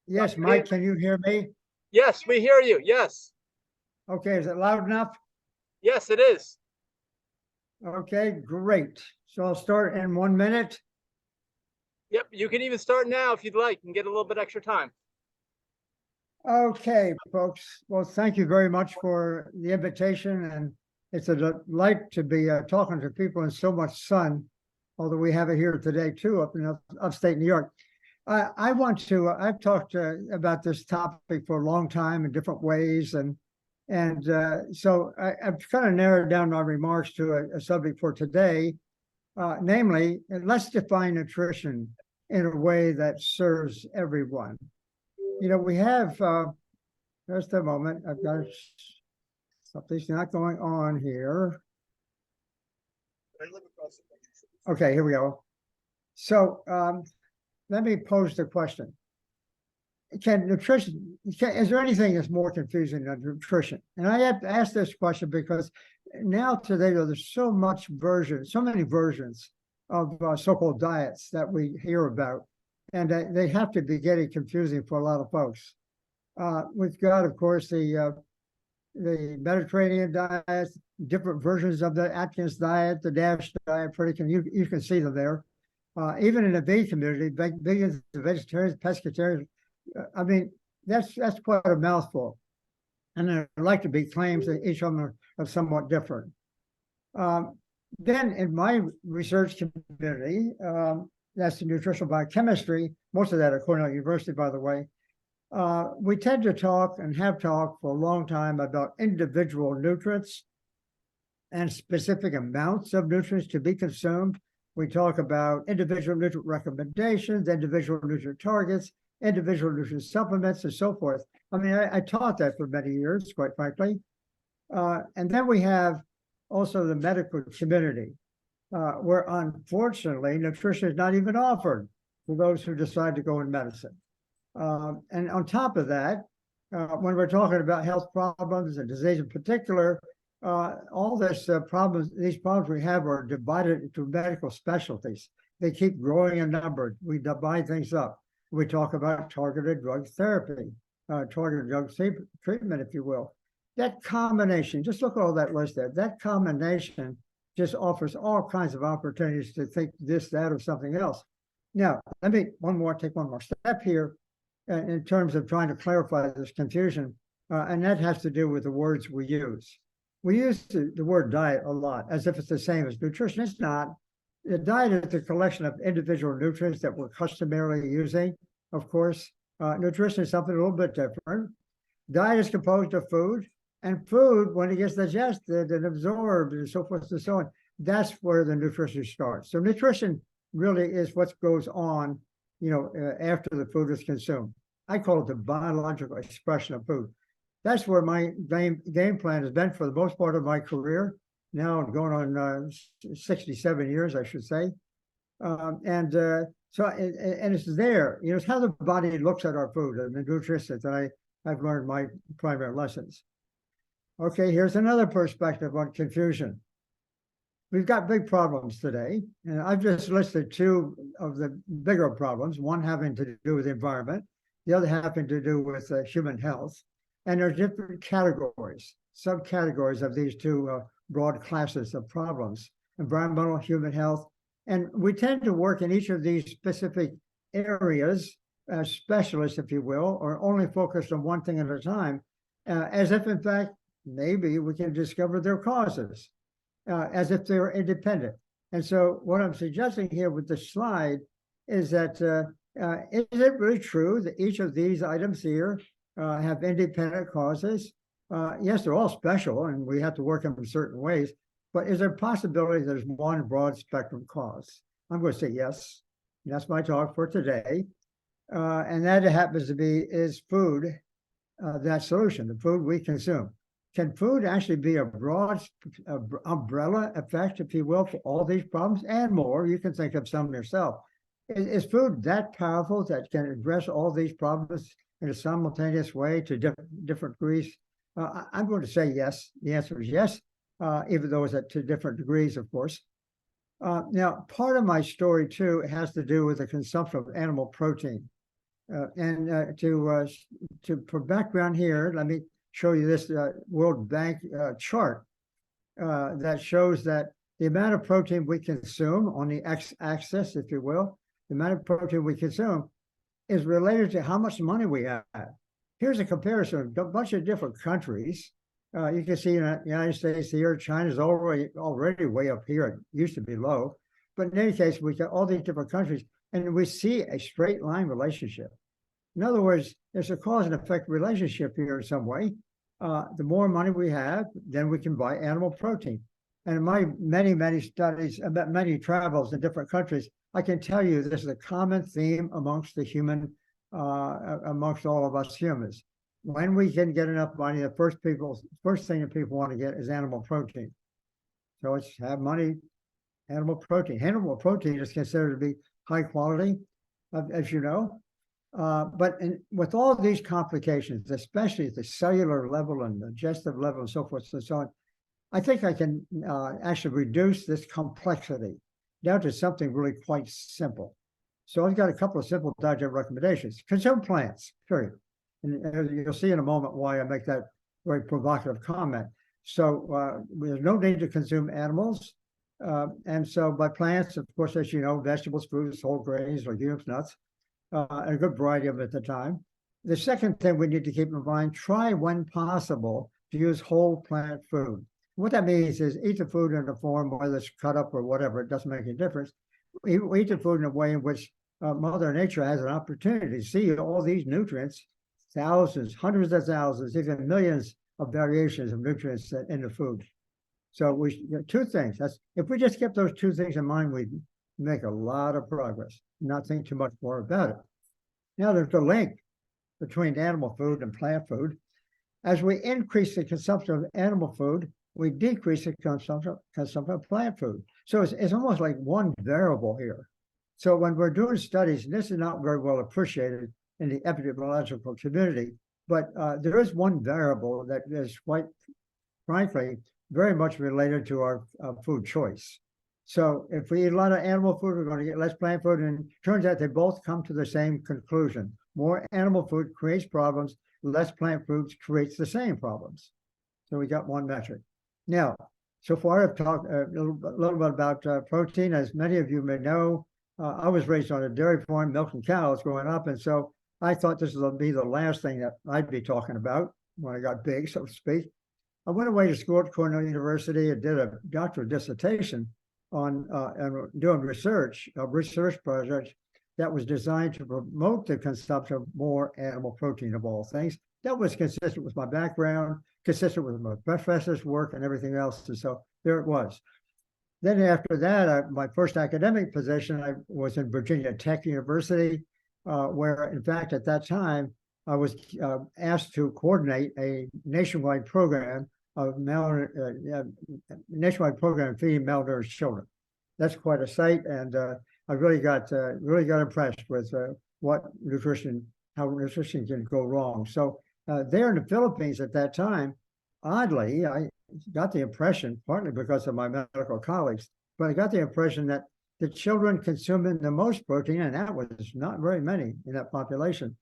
Yes, Mike, can you hear me? Yes, we hear you. Yes. Okay, is it loud enough? Yes, it is. Okay, great. So I'll start in 1 minute. Yep, you can even start now if you'd like and get a little bit extra time. Okay, folks. Well, thank you very much for the invitation, and it's a delight to be talking to people in so much sun, although we have it here today too, up in upstate New York. I've talked about this topic for a long time in different ways, and so I've kind of narrowed down my remarks to a subject for today, namely, let's define nutrition in a way that serves everyone. You know, we have, just a moment, I've got something's not going on here. Okay, here we go. So let me pose the question. Is there anything that's more confusing than nutrition? And I have to ask this question because now today there's so many versions of so-called diets that we hear about, and they have to be getting confusing for a lot of folks. We've got, of course, the Mediterranean diet, different versions of the Atkins diet, the DASH diet. You can see them there. Even in the vegan community, vegans, vegetarians, pescatarians. I mean, that's quite a mouthful. And there like to be claims that each of them are somewhat different. Then in my research community, that's the nutritional biochemistry, most of that at Cornell University, by the way, we tend to talk and have talked for a long time about individual nutrients and specific amounts of nutrients to be consumed. We talk about individual nutrient recommendations, individual nutrient targets, individual nutrient supplements, and so forth. I mean, I taught that for many years, quite frankly. And then we have also the medical community, where unfortunately nutrition is not even offered for those who decide to go in medicine. And on top of that, when we're talking about health problems and disease in particular, all these problems we have are divided into medical specialties. They keep growing in number. We divide things up. We talk about targeted drug therapy, targeted drug treatment, if you will. That combination, just look at all that list there. That combination just offers all kinds of opportunities to think this, that, or something else. Now, let me take one more step here in terms of trying to clarify this confusion, and that has to do with the words we use. We use the word diet a lot as if it's the same as nutrition. It's not. The diet is the collection of individual nutrients that we're customarily using, of course. Nutrition is something a little bit different. Diet is composed of food, and food, when it gets digested and absorbed and so forth and so on, that's where the nutrition starts. So nutrition really is what goes on, after the food is consumed. I call it the biological expression of food. That's where my game plan has been for the most part of my career. Now I'm going on 67 years, I should say. And it's there. It's how the body looks at our food and the nutrition that I've learned my primary lessons. Okay, here's another perspective on confusion. We've got big problems today, and I've just listed two of the bigger problems, one having to do with the environment, the other having to do with human health. And there's different categories, subcategories of these two broad classes of problems, environmental, human health. And we tend to work in each of these specific areas as specialists, if you will, or only focused on one thing at a time, as if, in fact, maybe we can discover their causes, as if they're independent. And so what I'm suggesting here with this slide is that, is it really true that each of these items here have independent causes? Yes, they're all special, and we have to work them in certain ways, but is there a possibility there's one broad spectrum cause? I'm going to say yes. And that's my talk for today. And that happens to be, is food that solution, the food we consume? Can food actually be a broad umbrella effect, if you will, for all these problems and more? You can think of some yourself. Is food that powerful that can address all these problems in a simultaneous way to different degrees? I'm going to say yes. The answer is yes, even though it's to different degrees, of course. Now, part of my story, too, has to do with the consumption of animal protein. For background here, let me show you this World Bank chart that shows that the amount of protein we consume on the x-axis, if you will, the amount of protein we consume is related to how much money we have. Here's a comparison of a bunch of different countries. You can see in the United States here, China's already way up here. It used to be low. But in any case, we got all these different countries, and we see a straight line relationship. In other words, there's a cause and effect relationship here in some way. The more money we have, then we can buy animal protein. And in my many studies, about many travels in different countries, I can tell you this is a common theme amongst the human, amongst all of us humans. When we can get enough money, the first thing that people want to get is animal protein. So it's have money, animal protein. Animal protein is considered to be high quality, as you know. But with all these complications, especially at the cellular level and digestive level and so forth and so on, I think I can actually reduce this complexity down to something really quite simple. So I've got a couple of simple diet recommendations. Consume plants, period. And you'll see in a moment why I make that very provocative comment. So there's no need to consume animals. And so by plants, of course, as you know, vegetables, fruits, whole grains, legumes, nuts, and a good variety of it at the time. The second thing we need to keep in mind, try when possible to use whole plant food. What that means is eat the food in a form, whether it's cut up or whatever, it doesn't make any difference. Eat the food in a way in which Mother Nature has an opportunity to see all these nutrients, thousands, hundreds of thousands, even millions of variations of nutrients in the food. So two things. If we just kept those two things in mind, we'd make a lot of progress, not think too much more about it. Now there's the link between animal food and plant food. As we increase the consumption of animal food, we decrease the consumption of plant food. So it's almost like one variable here. So when we're doing studies, and this is not very well appreciated in the epidemiological community, but there is one variable that is quite frankly very much related to our food choice. So if we eat a lot of animal food, we're going to get less plant food, and it turns out they both come to the same conclusion. More animal food creates problems, less plant food creates the same problems. So we got one metric. Now, so far I've talked a little bit about protein. As many of you may know, I was raised on a dairy farm, milking cows growing up, and so I thought this would be the last thing that I'd be talking about when I got big, so to speak. I went away to school at Cornell University and did a doctoral dissertation on doing research, a research project that was designed to promote the consumption of more animal protein of all things. That was consistent with my background, consistent with my professor's work and everything else. And so there it was. Then after that, my first academic position, I was in Virginia Tech University, where in fact at that time, I was asked to coordinate a nationwide program of nationwide program feeding malnourished children. That's quite a sight, and I really got impressed with how nutrition can go wrong. So there in the Philippines at that time, oddly, I got the impression, partly because of my medical colleagues, but I got the impression that the children consuming the most protein, and that was not very many in that population,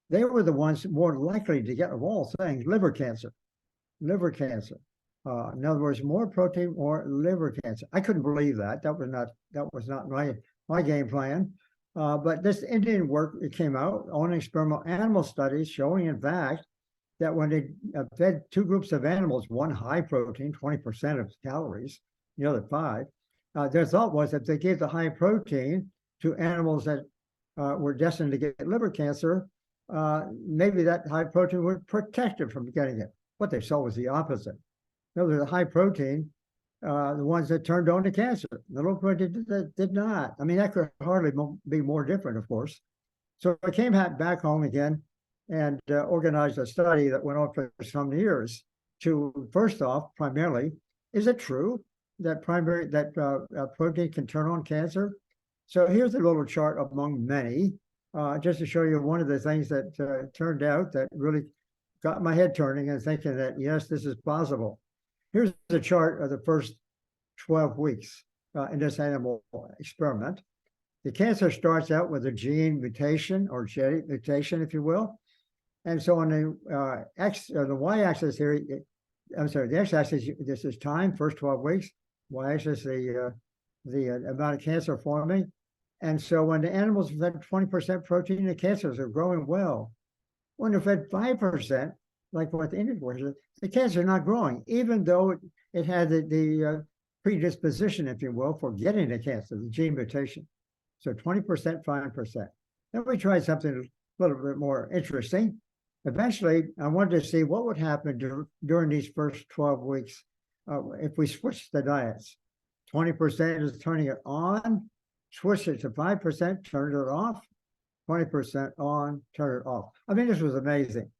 they were the ones more likely to get, of all things, liver cancer. Liver cancer. In other words, more protein, more liver cancer. I couldn't believe that. That was not my game plan. But this Indian work, it came out on experimental animal studies showing, in fact, that when they fed two groups of animals, one high protein, 20% of calories, the other 5%, their thought was that they gave the high protein to animals that were destined to get liver cancer, maybe that high protein would protect them from getting it. What they saw was the opposite. No, the high protein, the ones that turned on to cancer, the low protein did not. I mean, that could hardly be more different, of course. So I came back home again and organized a study that went on for some years to, first off, primarily, is it true that protein can turn on cancer? So here's a little chart among many, just to show you one of the things that turned out that really got my head turning and thinking that, yes, this is possible. Here's a chart of the first 12 weeks in this animal experiment. The cancer starts out with a gene mutation or genetic mutation, if you will. And so on the the y-axis here, I'm sorry, the x-axis, this is time, first 12 weeks. Y-axis, the amount of cancer forming. And so when the animals are fed 20% protein, the cancers are growing well. When they're fed 5%, like what the Indian was, the cancer is not growing, even though it had the predisposition, if you will, for getting the cancer, the gene mutation. So 20%, 5%. Then we tried something a little bit more interesting. Eventually, I wanted to see what would happen during these first 12 weeks if we switched the diets. 20% is turning it on, switch it to 5%, turn it off, 20% on, turn it off. I mean, this was amazing.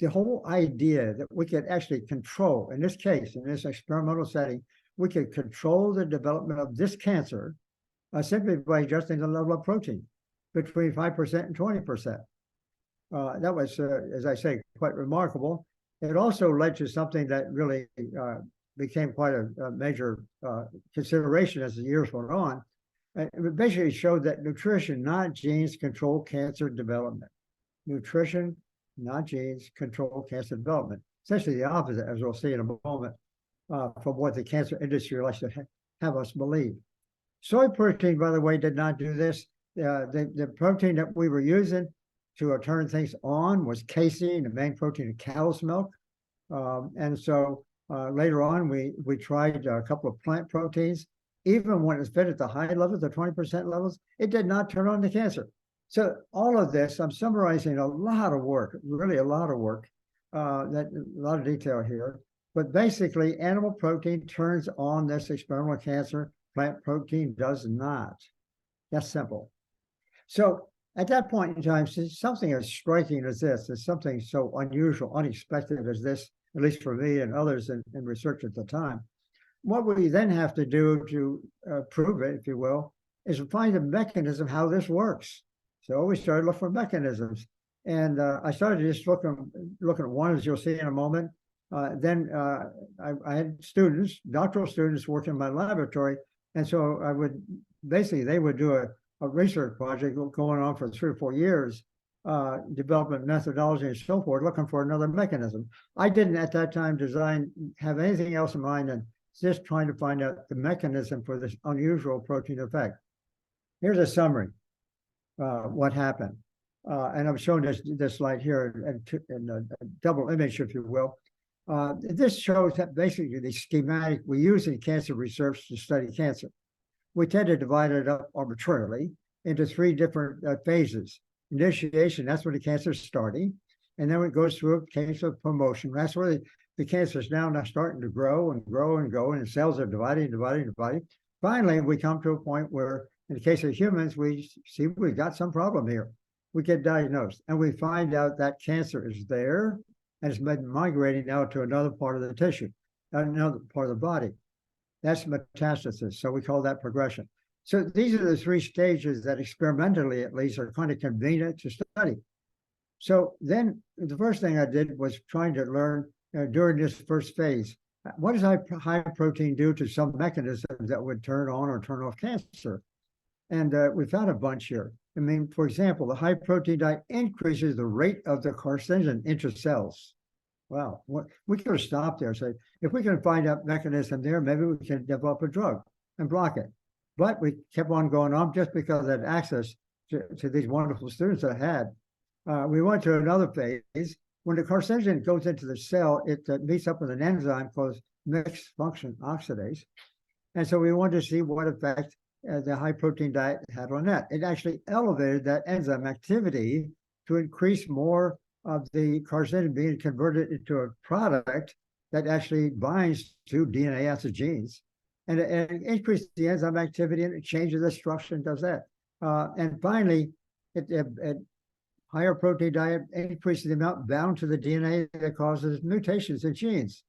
The whole idea that we could actually control, in this case, in this experimental setting, we could control the development of this cancer simply by adjusting the level of protein between 5% and 20%. That was, as I say, quite remarkable. It also led to something that really became quite a major consideration as the years went on. It basically showed that nutrition, not genes, control cancer development. Nutrition, not genes, control cancer development. Essentially the opposite, as we'll see in a moment, from what the cancer industry likes to have us believe. Soy protein, by the way, did not do this. The protein that we were using to turn things on was casein, the main protein of cow's milk. And so later on, we tried a couple of plant proteins. Even when it's fed at the high levels, the 20% levels, it did not turn on the cancer. So all of this, I'm summarizing a lot of work, really a lot of work, a lot of detail here. But basically, animal protein turns on this experimental cancer. Plant protein does not. That's simple. So at that point in time, something as striking as this, is something so unusual, unexpected as this, at least for me and others in research at the time. What we then have to do to prove it, if you will, is to find a mechanism how this works. So we started looking for mechanisms. And I started just looking at one, as you'll see in a moment. Then I had students, doctoral students working in my laboratory. And so I would, basically, they would do a research project going on for 3 or 4 years, development methodology and so forth, looking for another mechanism. I didn't at that time have anything else in mind than just trying to find out the mechanism for this unusual protein effect. Here's a summary, what happened. And I'm showing this slide here in a double image, if you will. This shows that basically the schematic we use in cancer research to study cancer. We tend to divide it up arbitrarily into 3 different phases. Initiation, that's when the cancer is starting. And then it goes through a case of promotion. That's where the cancer is now starting to grow and grow and grow, and the cells are dividing. Finally, we come to a point where, in the case of humans, we see we've got some problem here. We get diagnosed, and we find out that cancer is there, and it's been migrating now to another part of the tissue, another part of the body. That's metastasis, so we call that progression. So these are the 3 stages that experimentally, at least, are kind of convenient to study. So then the first thing I did was trying to learn during this first phase, what does high protein do to some mechanisms that would turn on or turn off cancer? And we found a bunch here. I mean, for example, the high protein diet increases the rate of the carcinogen into cells. Wow, we could have stopped there and say, if we can find out mechanism there, maybe we can develop a drug and block it. But we kept on going on just because I had access to these wonderful students I had. We went to another phase. When the carcinogen goes into the cell, it meets up with an enzyme called mixed function oxidase. And so we wanted to see what effect the high protein diet had on that. It actually elevated that enzyme activity to increase more of the carcinogen being converted into a product that actually binds to DNA acid genes. And it increases the enzyme activity, and it changes the structure and does that. And finally, higher protein diet increases the amount bound to the DNA that causes mutations in genes.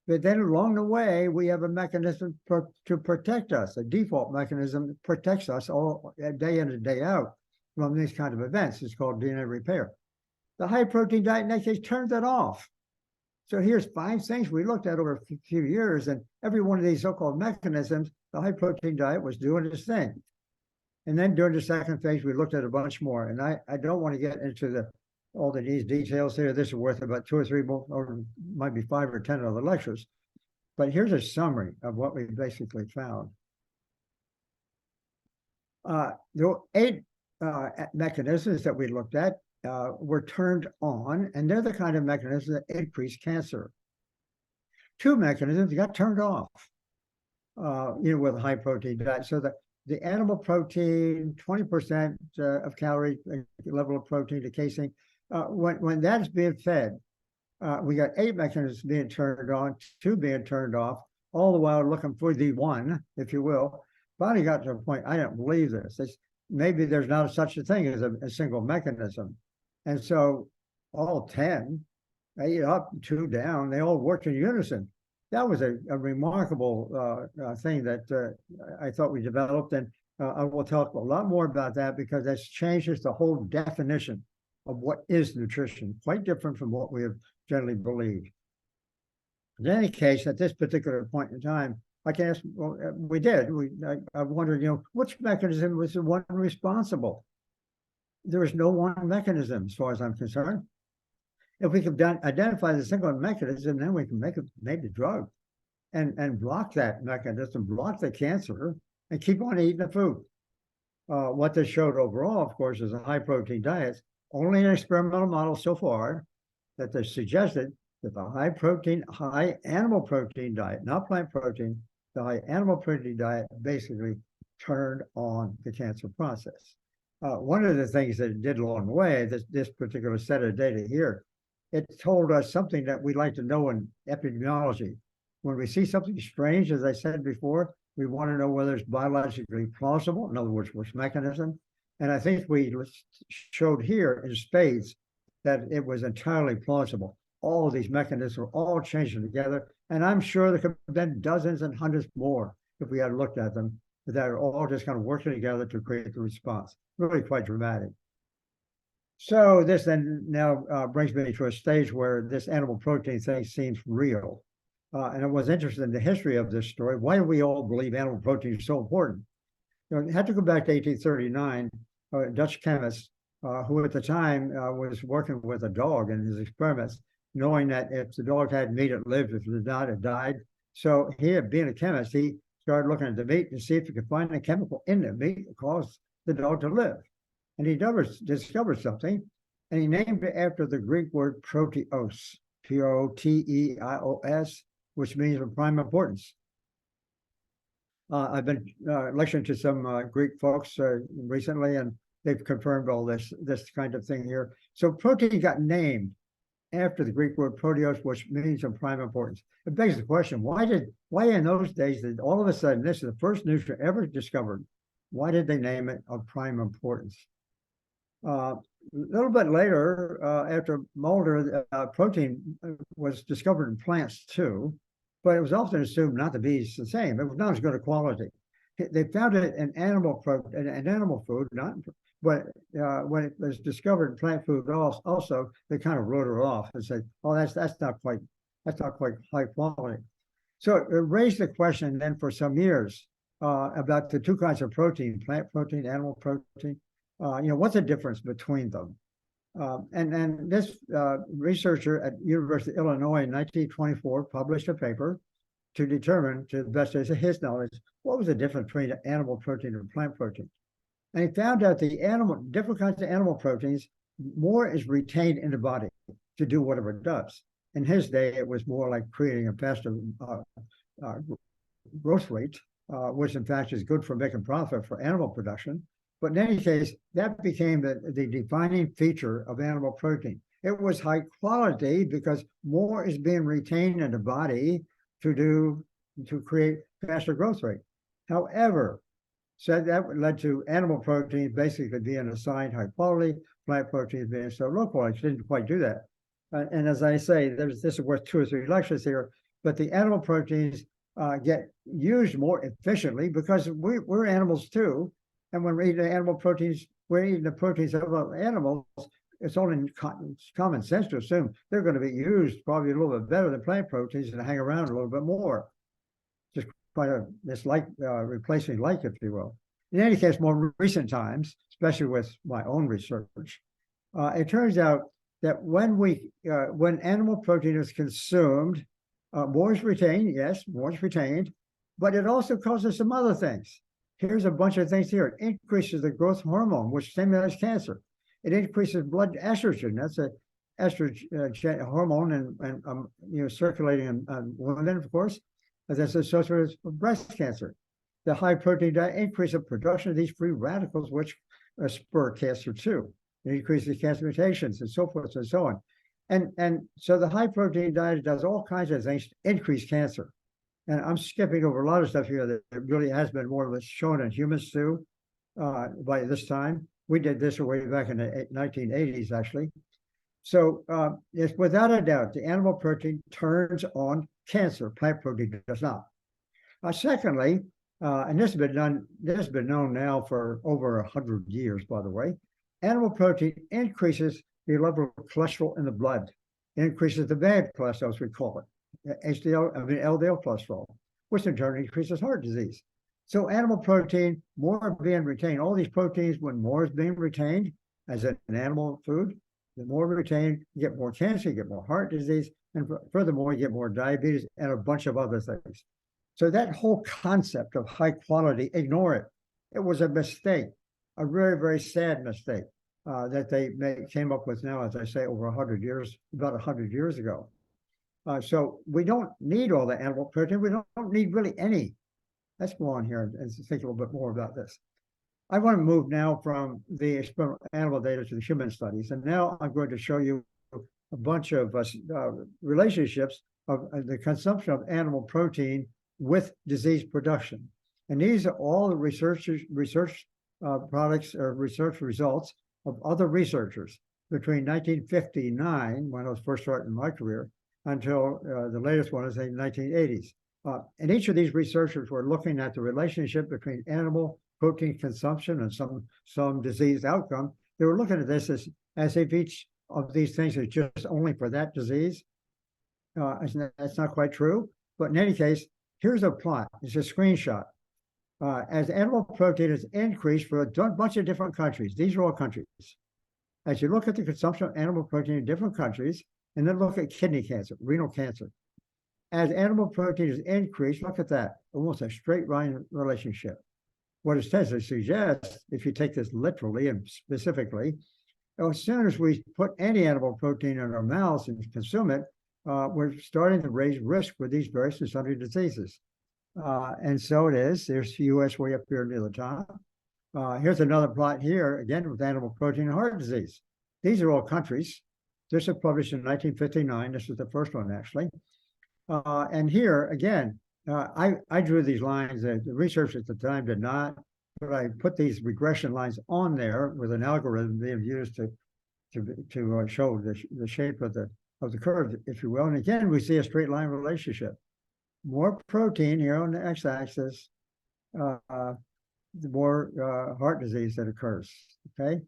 But then along the way, we have a mechanism to protect us, a default mechanism that protects us all day in and day out from these kind of events. It's called DNA repair. The high protein diet in that case turns it off. So here's 5 things we looked at over a few years, and every one of these so-called mechanisms, the high protein diet was doing its thing. And then during the second phase, we looked at a bunch more. And I don't want to get into all of these details here. This is worth about 2 or 3 more, or might be 5 or 10 other lectures. But here's a summary of what we basically found. There were 8 mechanisms that we looked at were turned on, and they're the kind of mechanisms that increase cancer. 2 mechanisms got turned off, with a high protein diet. So the animal protein, 20% of calorie level of protein to casein, when that's being fed, we got 8 mechanisms being turned on, 2 being turned off, all the while looking for the one, if you will. Finally got to a point, I don't believe this. Maybe there's not such a thing as a single mechanism. And so all 10, 8 up, 2 down, they all worked in unison. That was a remarkable thing that I thought we developed. And I will talk a lot more about that because that changes the whole definition of what is nutrition, quite different from what we have generally believed. In any case, at this particular point in time, I can ask, well, we did. I wondered, which mechanism was the one responsible? There is no one mechanism, as far as I'm concerned. If we could identify the single mechanism, then we can make the drug and block that mechanism, block the cancer, and keep on eating the food. What this showed overall, of course, is a high protein diet, only an experimental model so far, that they suggested that the high animal protein diet, not plant protein, the high animal protein diet basically turned on the cancer process. One of the things that it did along the way, this particular set of data here, it told us something that we like to know in epidemiology. When we see something strange, as I said before, we want to know whether it's biologically plausible, in other words, which mechanism. And I think we showed here in spades that it was entirely plausible. All of these mechanisms were all changing together. And I'm sure there could have been dozens and hundreds more if we had looked at them, that are all just kind of working together to create the response. Really quite dramatic. So this then now brings me to a stage where this animal protein thing seems real. And I was interested in the history of this story. Why do we all believe animal protein is so important? It had to go back to 1839, a Dutch chemist who at the time was working with a dog in his experiments, knowing that if the dog had meat, it lived. If it did not, it died. So he, being a chemist, he started looking at the meat to see if he could find a chemical in the meat that caused the dog to live. And he discovered something, and he named it after the Greek word proteos, P-O-T-E-I-O-S, which means of prime importance. I've been lecturing to some Greek folks recently, and they've confirmed all this kind of thing here. So protein got named after the Greek word proteos, which means of prime importance. It begs the question, why in those days did all of a sudden, this is the first nutrient ever discovered, why did they name it of prime importance? A little bit later, after Mulder, protein was discovered in plants too, but it was often assumed not to be the same. It was not as good a quality. They found it in animal food, but when it was discovered in plant food also, they kind of wrote it off and said, "Oh, that's not quite high quality." So it raised the question then for some years about the 2 kinds of protein: plant protein, animal protein. What's the difference between them? And this researcher at University of Illinois in 1924 published a paper to determine, to the best of his knowledge, what was the difference between animal protein and plant protein. And he found out the different kinds of animal proteins, more is retained in the body to do whatever it does. In his day, it was more like creating a faster growth rate, which in fact is good for making profit for animal production. But in any case, that became the defining feature of animal protein. It was high quality because more is being retained in the body to create faster growth rate. However, so that led to animal protein basically being assigned high quality, plant proteins being so low quality. It didn't quite do that. And as I say, this is worth 2 or 3 lectures here, but the animal proteins get used more efficiently because we're animals too. And when we're eating animal proteins, we're eating the proteins of animals. It's only common sense to assume they're going to be used probably a little bit better than plant proteins and hang around a little bit more. Just quite this replacing like, if you will. in any case, more recent times, especially with my own research, it turns out that when animal protein is consumed, more is retained. Yes, more is retained, but it also causes some other things. Here's a bunch of things here. It increases the growth hormone, which stimulates cancer. It increases blood estrogen. That's a estrogen hormone and circulating in women, of course, that's associated with breast cancer. The high protein diet increases the production of these free radicals, which spur cancer too. It increases cancer mutations and so forth and so on. And so the high protein diet does all kinds of things to increase cancer. And I'm skipping over a lot of stuff here that really has been more or less shown in humans too by this time. We did this way back in the 1980s, actually. So it's without a doubt, the animal protein turns on cancer. Plant protein does not. Secondly, and this has been known now for over 100 years, by the way, animal protein increases the level of cholesterol in the blood. It increases the bad cholesterol, as we call it, LDL cholesterol, which in turn increases heart disease. So animal protein, more being retained. All these proteins, when more is being retained as an animal food, the more retained, you get more cancer, you get more heart disease, and furthermore, you get more diabetes and a bunch of other things. So that whole concept of high quality, ignore it. It was a mistake, a very, very sad mistake that they came up with now, as I say, over 100 years, about 100 years ago. So we don't need all the animal protein. We don't need really any. Let's go on here and think a little bit more about this. I want to move now from the experimental animal data to the human studies. And now I'm going to show you a bunch of relationships of the consumption of animal protein with disease production. And these are all the research products or research results of other researchers between 1959, when I was first starting my career, until the latest one is in the 1980s. And each of these researchers were looking at the relationship between animal protein consumption and some disease outcome. They were looking at this as if each of these things is just only for that disease. That's not quite true. But in any case, here's a plot. It's a screenshot. As animal protein is increased for a bunch of different countries, these are all countries. As you look at the consumption of animal protein in different countries, and then look at kidney cancer, renal cancer. As animal protein is increased, look at that, almost a straight line relationship. What it tends to suggest, if you take this literally and specifically, as soon as we put any animal protein in our mouths and consume it, we're starting to raise risk for these various and sundry diseases. And so it is. There's the US way up here near the top. Here's another plot here, again, with animal protein and heart disease. These are all countries. This was published in 1959. This is the first one, actually. And here, again, I drew these lines. The research at the time did not, but I put these regression lines on there with an algorithm being used to show the shape of the curve, if you will. And again, we see a straight line relationship. More protein here on the x-axis, the more heart disease that occurs. Okay,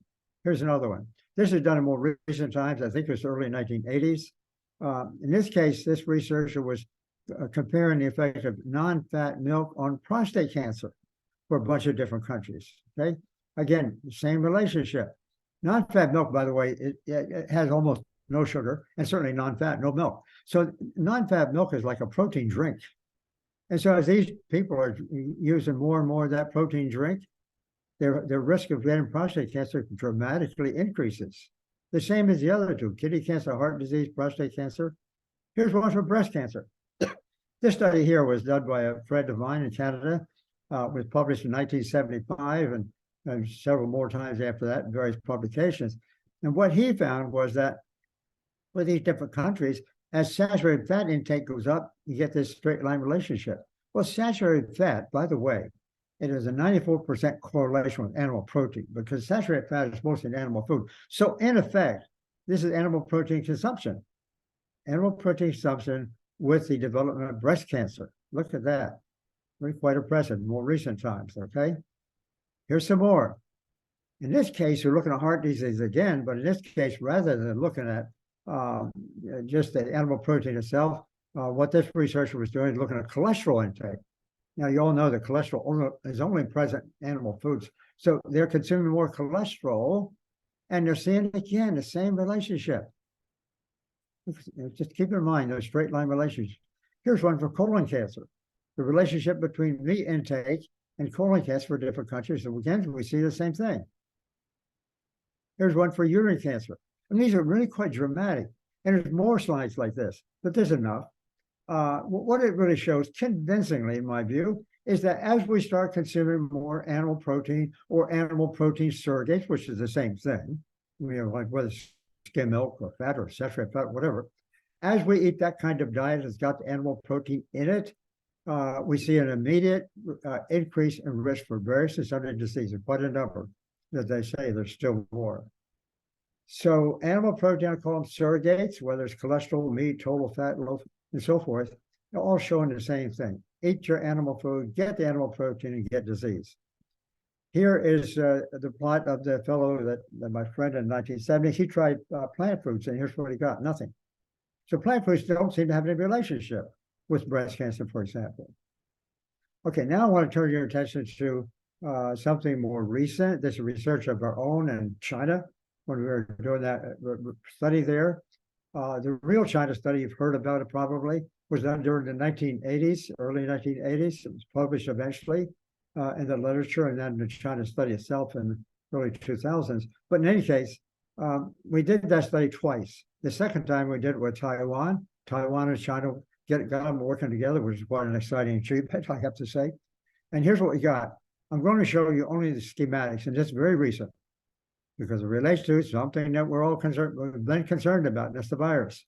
here's another one. This is done in more recent times. I think it was early 1980s. In this case, this researcher was comparing the effect of non-fat milk on prostate cancer for a bunch of different countries. Okay, again, the same relationship. Non-fat milk, by the way, it has almost no sugar, and certainly non-fat, no milk. So non-fat milk is like a protein drink. And so as these people are using more and more of that protein drink, their risk of getting prostate cancer dramatically increases. The same as the other two, kidney cancer, heart disease, prostate cancer. Here's one for breast cancer. This study here was done by a friend of mine in Canada. It was published in 1975 and several more times after that in various publications. And what he found was that for these different countries, as saturated fat intake goes up, you get this straight line relationship. Well, saturated fat, by the way, it is a 94% correlation with animal protein because saturated fat is mostly in animal food. So in effect, this is animal protein consumption. Animal protein consumption with the development of breast cancer. Look at that. Really quite impressive in more recent times, okay? Here's some more. In this case, we're looking at heart disease again, but in this case, rather than looking at just the animal protein itself, what this researcher was doing is looking at cholesterol intake. Now, you all know that cholesterol is only present in animal foods. So they're consuming more cholesterol, and they're seeing, again, the same relationship. Just keep in mind those straight line relationships. Here's one for colon cancer. The relationship between meat intake and colon cancer for different countries. And again, we see the same thing. Here's one for uterine cancer. And these are really quite dramatic. And there's more slides like this, but there's enough. What it really shows convincingly, in my view, is that as we start consuming more animal protein or animal protein surrogates, which is the same thing, like whether it's skim milk or fat or saturated fat, whatever, as we eat that kind of diet that's got the animal protein in it, we see an immediate increase in risk for various systemic diseases. Quite a number, as they say, there's still more. So animal protein, I call them surrogates, whether it's cholesterol, meat, total fat, low, and so forth, they're all showing the same thing. Eat your animal food, get the animal protein, and get disease. Here is the plot of the fellow that my friend in 1970s, he tried plant foods, and here's what he got, nothing. So plant foods don't seem to have any relationship with breast cancer, for example. Okay, now I want to turn your attention to something more recent. This is research of our own in China, when we were doing that study there. The real China study, you've heard about it probably, was done during the 1980s, early 1980s. It was published eventually in the literature, and then the China study itself in the early 2000s. But in any case, we did that study twice. The second time we did it with Taiwan. Taiwan and China got them working together, which is quite an exciting achievement, I have to say. And here's what we got. I'm going to show you only the schematics, and it's very recent, because it relates to something that we're all concerned, we've been concerned about, and that's the virus.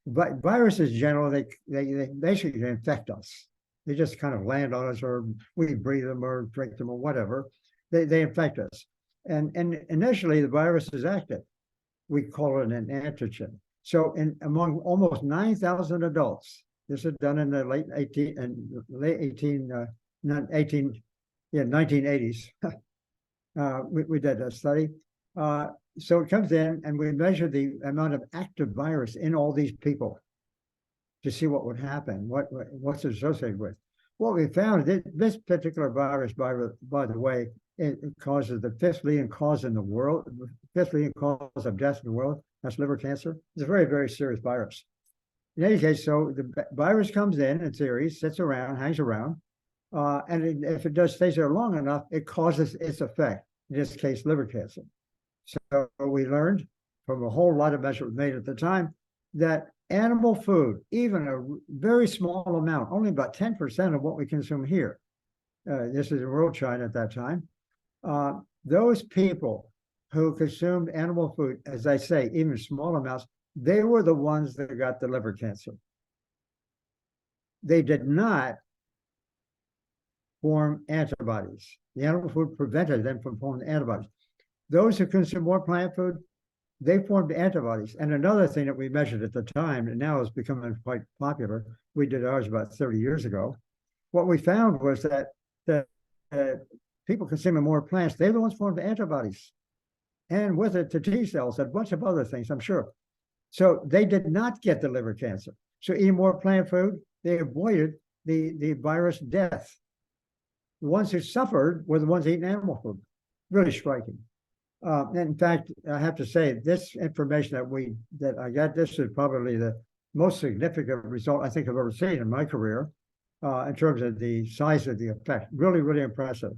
But viruses generally, they basically infect us. They just kind of land on us, or we breathe them or drink them or whatever. They infect us. And initially the virus is active. We call it an antigen. So among almost 9,000 adults, this is done in the late 1980s. We did a study. So it comes in and we measure the amount of active virus in all these people to see what would happen, what's associated with. What we found, this particular virus, by the way, it causes the fifth leading cause in the world, fifth leading cause of death in the world. That's liver cancer. It's a very, very serious virus. In any case, so the virus comes in theory, sits around, hangs around, and if it stays there long enough, it causes its effect, in this case, liver cancer. So we learned from a whole lot of measures made at the time that animal food, even a very small amount, only about 10% of what we consume here, this is in rural China at that time, those people who consumed animal food, as I say, even small amounts, they were the ones that got the liver cancer. They did not form antibodies. The animal food prevented them from forming antibodies. Those who consume more plant food, they formed antibodies. And another thing that we measured at the time, and now is becoming quite popular, we did ours about 30 years ago. What we found was that people consuming more plants, they were the ones formed antibodies. And with it, the T cells, a bunch of other things, I'm sure. So they did not get the liver cancer. So eating more plant food, they avoided the virus death. The ones who suffered were the ones eating animal food. Really striking. In fact, I have to say, this information that I got, this is probably the most significant result I think I've ever seen in my career in terms of the size of the effect. Really, really impressive.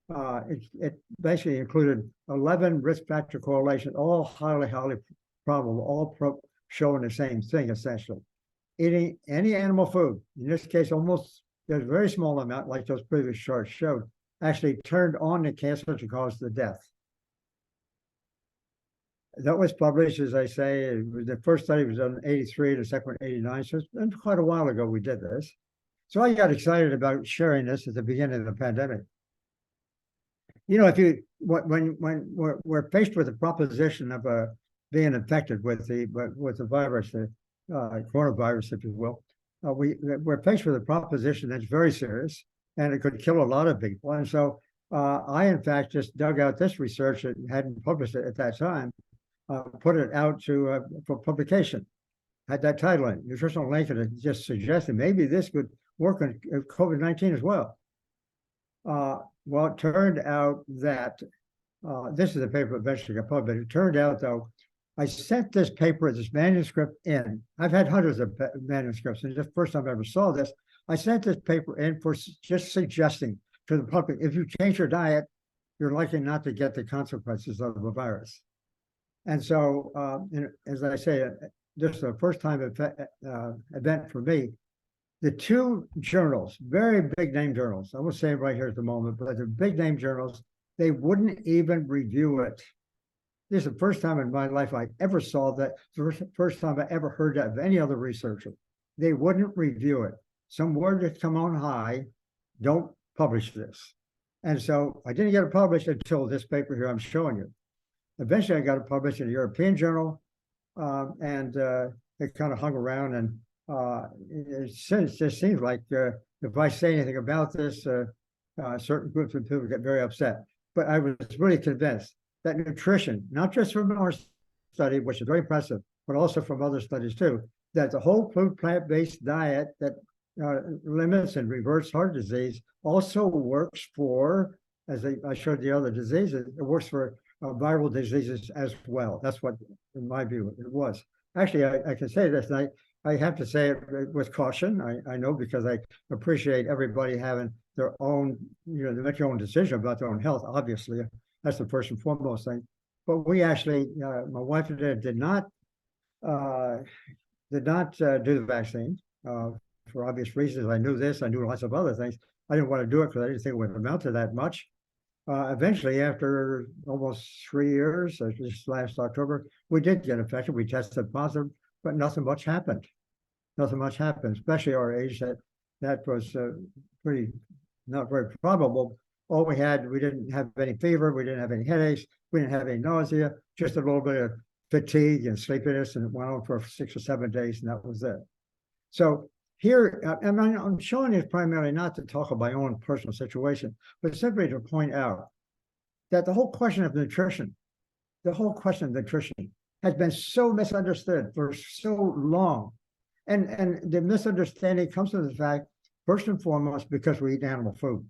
It basically included 11 risk factor correlations, all highly, highly probable, all showing the same thing, essentially. Eating any animal food, in this case, almost there's a very small amount, like those previous charts showed, actually turned on the cancer to cause the death. That was published, as I say, the first study was done in 83, the second one 89, so it's been quite a while ago we did this. So I got excited about sharing this at the beginning of the pandemic. You know, when we're faced with the proposition of being infected with the virus, the coronavirus, if you will, we're faced with a proposition that's very serious, and it could kill a lot of people. And so I, in fact, just dug out this research and hadn't published it at that time, put it out for publication. Had that title in Nutritional Link, and it just suggested maybe this work on COVID-19 as well. Well, it turned out that this is a paper that eventually got published. It turned out, though, I sent this paper, this manuscript in. I've had hundreds of manuscripts, and the first time I ever saw this, I sent this paper in for just suggesting to the public, if you change your diet, you're likely not to get the consequences of the virus. And so, as I say, this is the first time event for me. The two journals, very big name journals, I won't say it right here at the moment, but they're big name journals, they wouldn't even review it. This is the first time in my life I ever saw that, first time I ever heard that of any other researcher. They wouldn't review it. Some word has come on high, don't publish this. And so I didn't get it published until this paper here I'm showing you. Eventually I got it published in a European journal, and it kind of hung around, and it just seems like if I say anything about this, certain groups of people get very upset. But I was really convinced that nutrition, not just from our study, which is very impressive, but also from other studies too, that the whole food plant-based diet that limits and reverts heart disease also works for, as I showed the other diseases, it works for viral diseases as well. That's what, in my view, it was. Actually, I can say this, and I have to say it with caution. I know, because I appreciate everybody having their own, they make their own decision about their own health, obviously. That's the first and foremost thing. But we actually, my wife and I did not do the vaccine for obvious reasons. I knew this, I knew lots of other things. I didn't want to do it because I didn't think it would amount to that much. Eventually, after almost 3 years, this last October, we did get infected. We tested positive, but nothing much happened. Nothing much happened, especially our age. That was pretty not very probable. All we didn't have any fever, we didn't have any headaches, we didn't have any nausea, just a little bit of fatigue and sleepiness, and it went on for 6 or 7 days, and that was it. So here, I'm showing this primarily not to talk about my own personal situation, but simply to point out that the whole question of nutrition has been so misunderstood for so long. And the misunderstanding comes from the fact, first and foremost, because we eat animal food.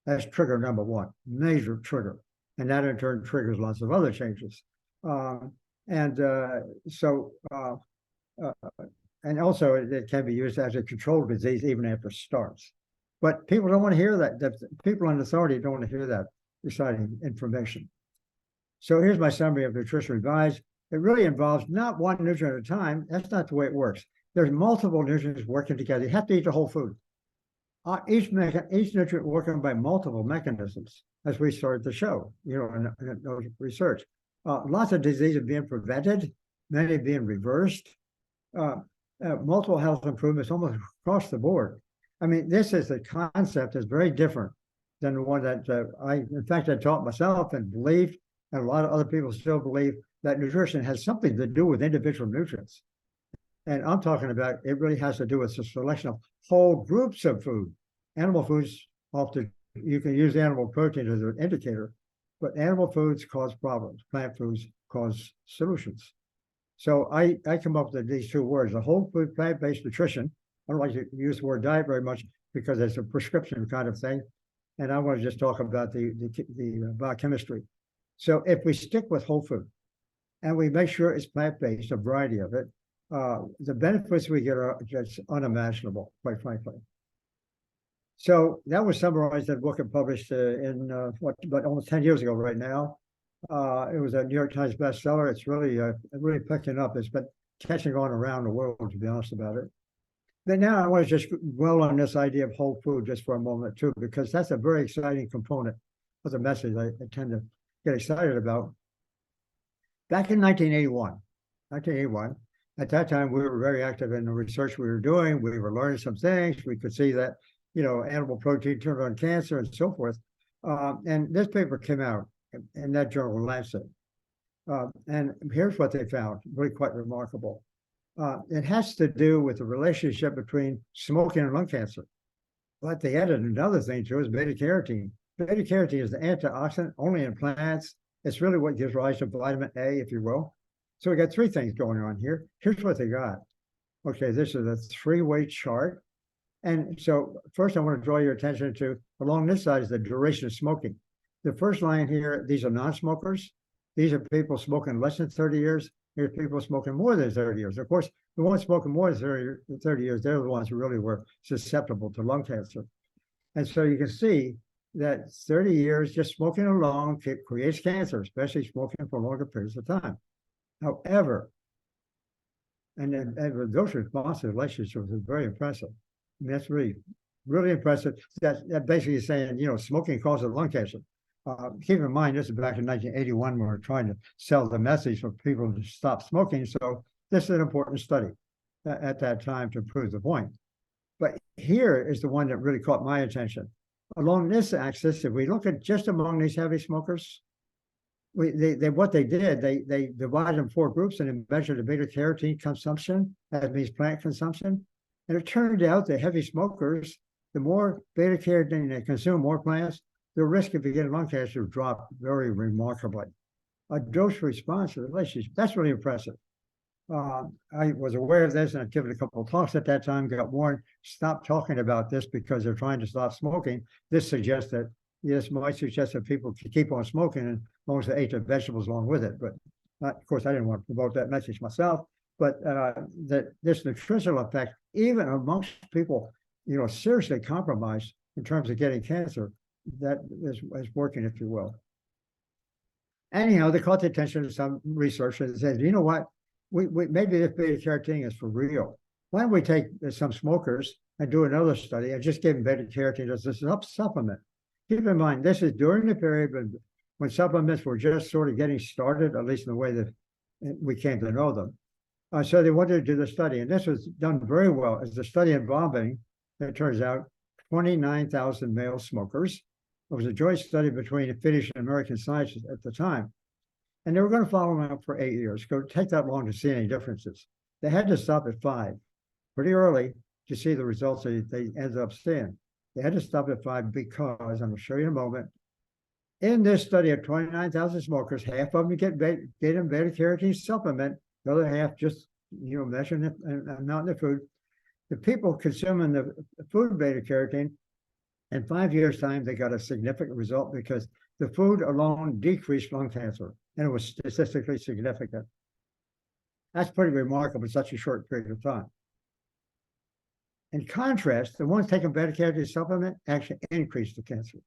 That's trigger number one, major trigger. And that in turn triggers lots of other changes. And also it can be used as a controlled disease even after it starts. But people don't want to hear that. The people in authority don't want to hear that exciting information. So here's my summary of Nutrition Revised. It really involves not one nutrient at a time. That's not the way it works. There's multiple nutrients working together. You have to eat the whole food. Each nutrient working by multiple mechanisms, as we started to show, in research. Lots of diseases being prevented, many being reversed, multiple health improvements almost across the board. I mean, this is a concept that's very different than the one that I taught myself and believed, and a lot of other people still believe, that nutrition has something to do with individual nutrients. And I'm talking about, it really has to do with the selection of whole groups of food. Animal foods, often you can use animal protein as an indicator, but animal foods cause problems. Plant foods cause solutions. So I come up with these two words, a whole food plant-based nutrition. I don't like to use the word diet very much because it's a prescription kind of thing. And I want to just talk about the biochemistry. So if we stick with whole food and we make sure it's plant-based, a variety of it, the benefits we get are just unimaginable, quite frankly. So that was summarized in a book I published about almost 10 years ago right now. It was a New York Times bestseller. It's really picking up. It's been catching on around the world, to be honest about it. But now I want to just dwell on this idea of whole food just for a moment too, because that's a very exciting component of the message I tend to get excited about. Back in 1981, at that time, we were very active in the research we were doing. We were learning some things. We could see that, animal protein turned on cancer and so forth. And this paper came out in that journal, Lancet. And here's what they found, really quite remarkable. It has to do with the relationship between smoking and lung cancer. But they added another thing to it, is beta-carotene. Beta-carotene is the antioxidant only in plants. It's really what gives rise to vitamin A, if you will. So we got three things going on here. Here's what they got. Okay, this is a three-way chart. And so first I want to draw your attention to, along this side is the duration of smoking. The first line here, these are non-smokers. These are people smoking less than 30 years. Here's people smoking more than 30 years. Of course, the ones smoking more than 30 years, they're the ones who really were susceptible to lung cancer. And so you can see that 30 years just smoking alone creates cancer, especially smoking for longer periods of time. However, and those response relationships is very impressive. I mean, that's really, really impressive. That basically is saying, smoking causes lung cancer. Keep in mind, this is back in 1981 when we were trying to sell the message for people to stop smoking. So this is an important study at that time to prove the point. But here is the one that really caught my attention. Along this axis, if we look at just among these heavy smokers, what they did, they divided them 4 groups and measured the beta carotene consumption, that means plant consumption. And it turned out the heavy smokers, the more beta carotene they consume, more plants, the risk of getting lung cancer dropped very remarkably. A dose response relationship, that's really impressive. I was aware of this and I've given a couple of talks at that time, got warned, stop talking about this because they're trying to stop smoking. This suggests that, yes, might suggest that people can keep on smoking and as long as they ate the vegetables along with it. But of course, I didn't want to promote that message myself, but that this nutritional effect, even amongst people, seriously compromised in terms of getting cancer, that is working, if you will. Anyhow, they caught the attention of some researchers and said, you know what? We maybe this beta carotene is for real. Why don't we take some smokers and do another study and just give them beta carotene as a supplement? Keep in mind, this is during the period when supplements were just sort of getting started, at least in the way that we came to know them. So they wanted to do the study, and this was done very well. As the study involving, it turns out, 29,000 male smokers. It was a joint study between Finnish and American scientists at the time. And they were going to follow them up for 8 years. It would take that long to see any differences. They had to stop at 5 pretty early to see the results that they ended up seeing. They had to stop at 5 because, I'm going to show you in a moment, in this study of 29,000 smokers, half of them get them beta carotene supplement, the other half just, measuring the amount of the food. The people consuming the food beta carotene, in 5 years' time, they got a significant result because the food alone decreased lung cancer, and it was statistically significant. That's pretty remarkable in such a short period of time. In contrast, the ones taking beta carotene supplement actually increased the cancer.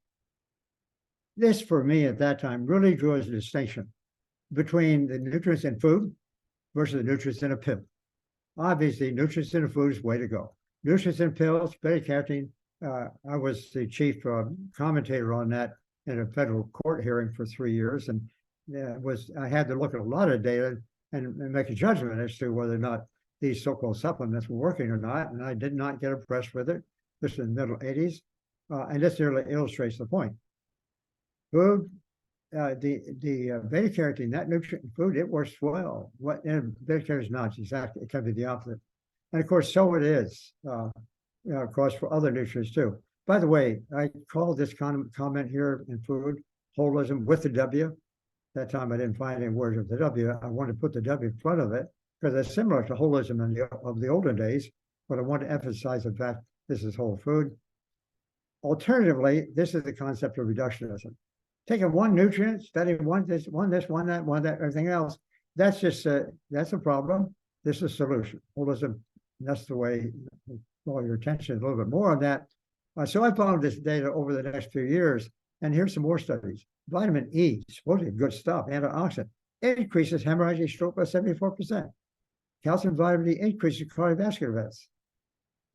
This, for me, at that time, really drew a distinction between the nutrients in food versus the nutrients in a pill. Obviously, nutrients in a food is the way to go. Nutrients in pills, beta carotene, I was the chief commentator on that in a federal court hearing for 3 years, and I had to look at a lot of data and make a judgment as to whether or not these so-called supplements were working or not, and I did not get impressed with it. This is in the middle 80s, and this really illustrates the point. Food, the beta carotene, that nutrient in food, it works well. And beta carotene is not exactly, it can be the opposite. And of course, so it is. Of course, for other nutrients too. By the way, I called this comment here in food holism with the W. That time I didn't find any words with the W. I wanted to put the W in front of it because it's similar to holism of the olden days, but I want to emphasize the fact this is whole food. Alternatively, this is the concept of reductionism. Taking one nutrient, studying one this, one that, everything else, that's a problem. This is a solution. Holism, that's the way. Draw your attention a little bit more on that. So I followed this data over the next few years, and here's some more studies. Vitamin E, supposedly good stuff, antioxidant, it increases hemorrhagic stroke by 74%. Calcium vitamin D increases cardiovascular events.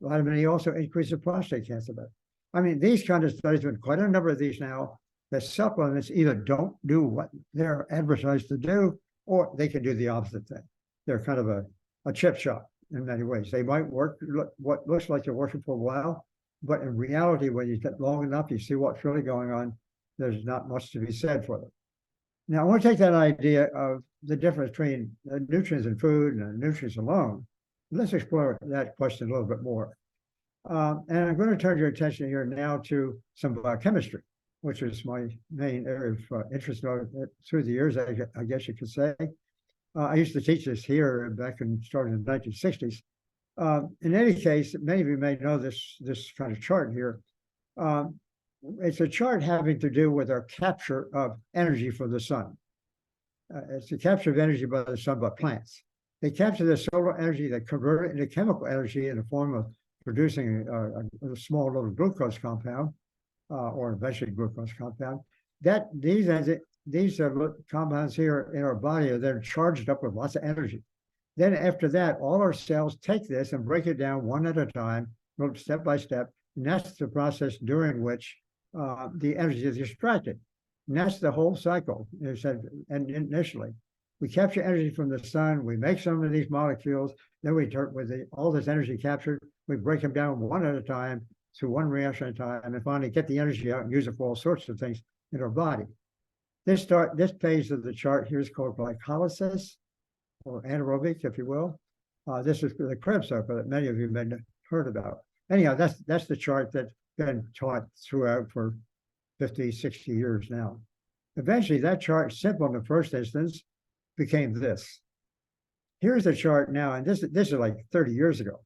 Vitamin E also increases prostate cancer events. I mean, these kind of studies, been quite a number of these now, that supplements either don't do what they're advertised to do, or they can do the opposite thing. They're kind of a chip shop in many ways. They might work what looks like they're working for a while, but in reality, when you get long enough, you see what's really going on. There's not much to be said for them. Now, I want to take that idea of the difference between the nutrients in food and the nutrients alone. Let's explore that question a little bit more. And I'm going to turn your attention here now to some biochemistry, which is my main area of interest through the years, I guess you could say. I used to teach this here back in starting in the 1960s. In any case, many of you may know this kind of chart here. It's a chart having to do with our capture of energy from the sun. It's the capture of energy by the sun by plants. They capture the solar energy, they convert it into chemical energy in the form of producing a small little glucose compound, or eventually glucose compound. These compounds here in our body are then charged up with lots of energy. Then after that, all our cells take this and break it down one at a time, step by step. And that's the process during which the energy is extracted. And that's the whole cycle. And initially, we capture energy from the sun, we make some of these molecules, then we turn with all this energy captured, we break them down one at a time through one reaction at a time, and finally get the energy out and use it for all sorts of things in our body. This phase of the chart here is called glycolysis, or anaerobic, if you will. This is the Krebs cycle that many of you may have heard about. Anyhow, that's the chart that's been taught throughout for 50, 60 years now. Eventually, that chart, simple in the first instance, became this. Here's the chart now, and this is like 30 years ago.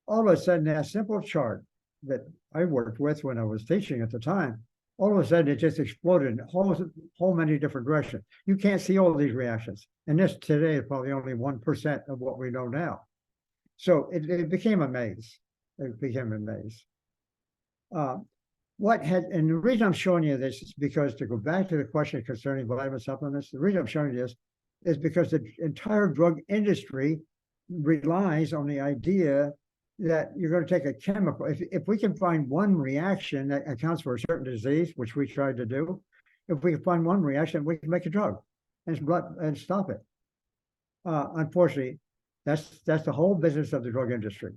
All of a sudden, that simple chart that I worked with when I was teaching at the time, all of a sudden it just exploded in whole many different directions. You can't see all these reactions. And this today is probably only 1% of what we know now. So it became a maze. It became a maze. And the reason I'm showing you this is because, to go back to the question concerning vitamin supplements, the reason I'm showing you this is because the entire drug industry relies on the idea that you're going to take a chemical. If we can find one reaction that accounts for a certain disease, which we tried to do, if we can find one reaction, we can make a drug and stop it. Unfortunately, that's the whole business of the drug industry.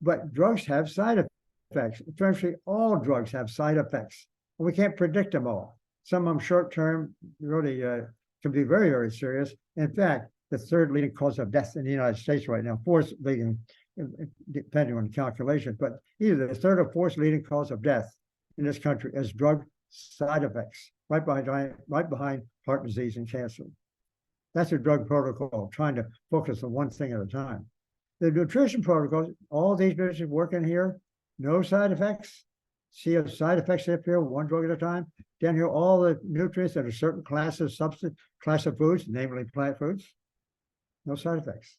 But drugs have side effects. Virtually all drugs have side effects. We can't predict them all. Some of them short-term really can be very, very serious. In fact, the third leading cause of death in the United States right now, fourth leading, depending on the calculation, but either the third or fourth leading cause of death in this country is drug side effects, right behind heart disease and cancer. That's a drug protocol, trying to focus on one thing at a time. The nutrition protocols, all these nutrients working here, no side effects. See the side effects up here, one drug at a time. Down here, all the nutrients that are certain class of foods, namely plant foods, no side effects.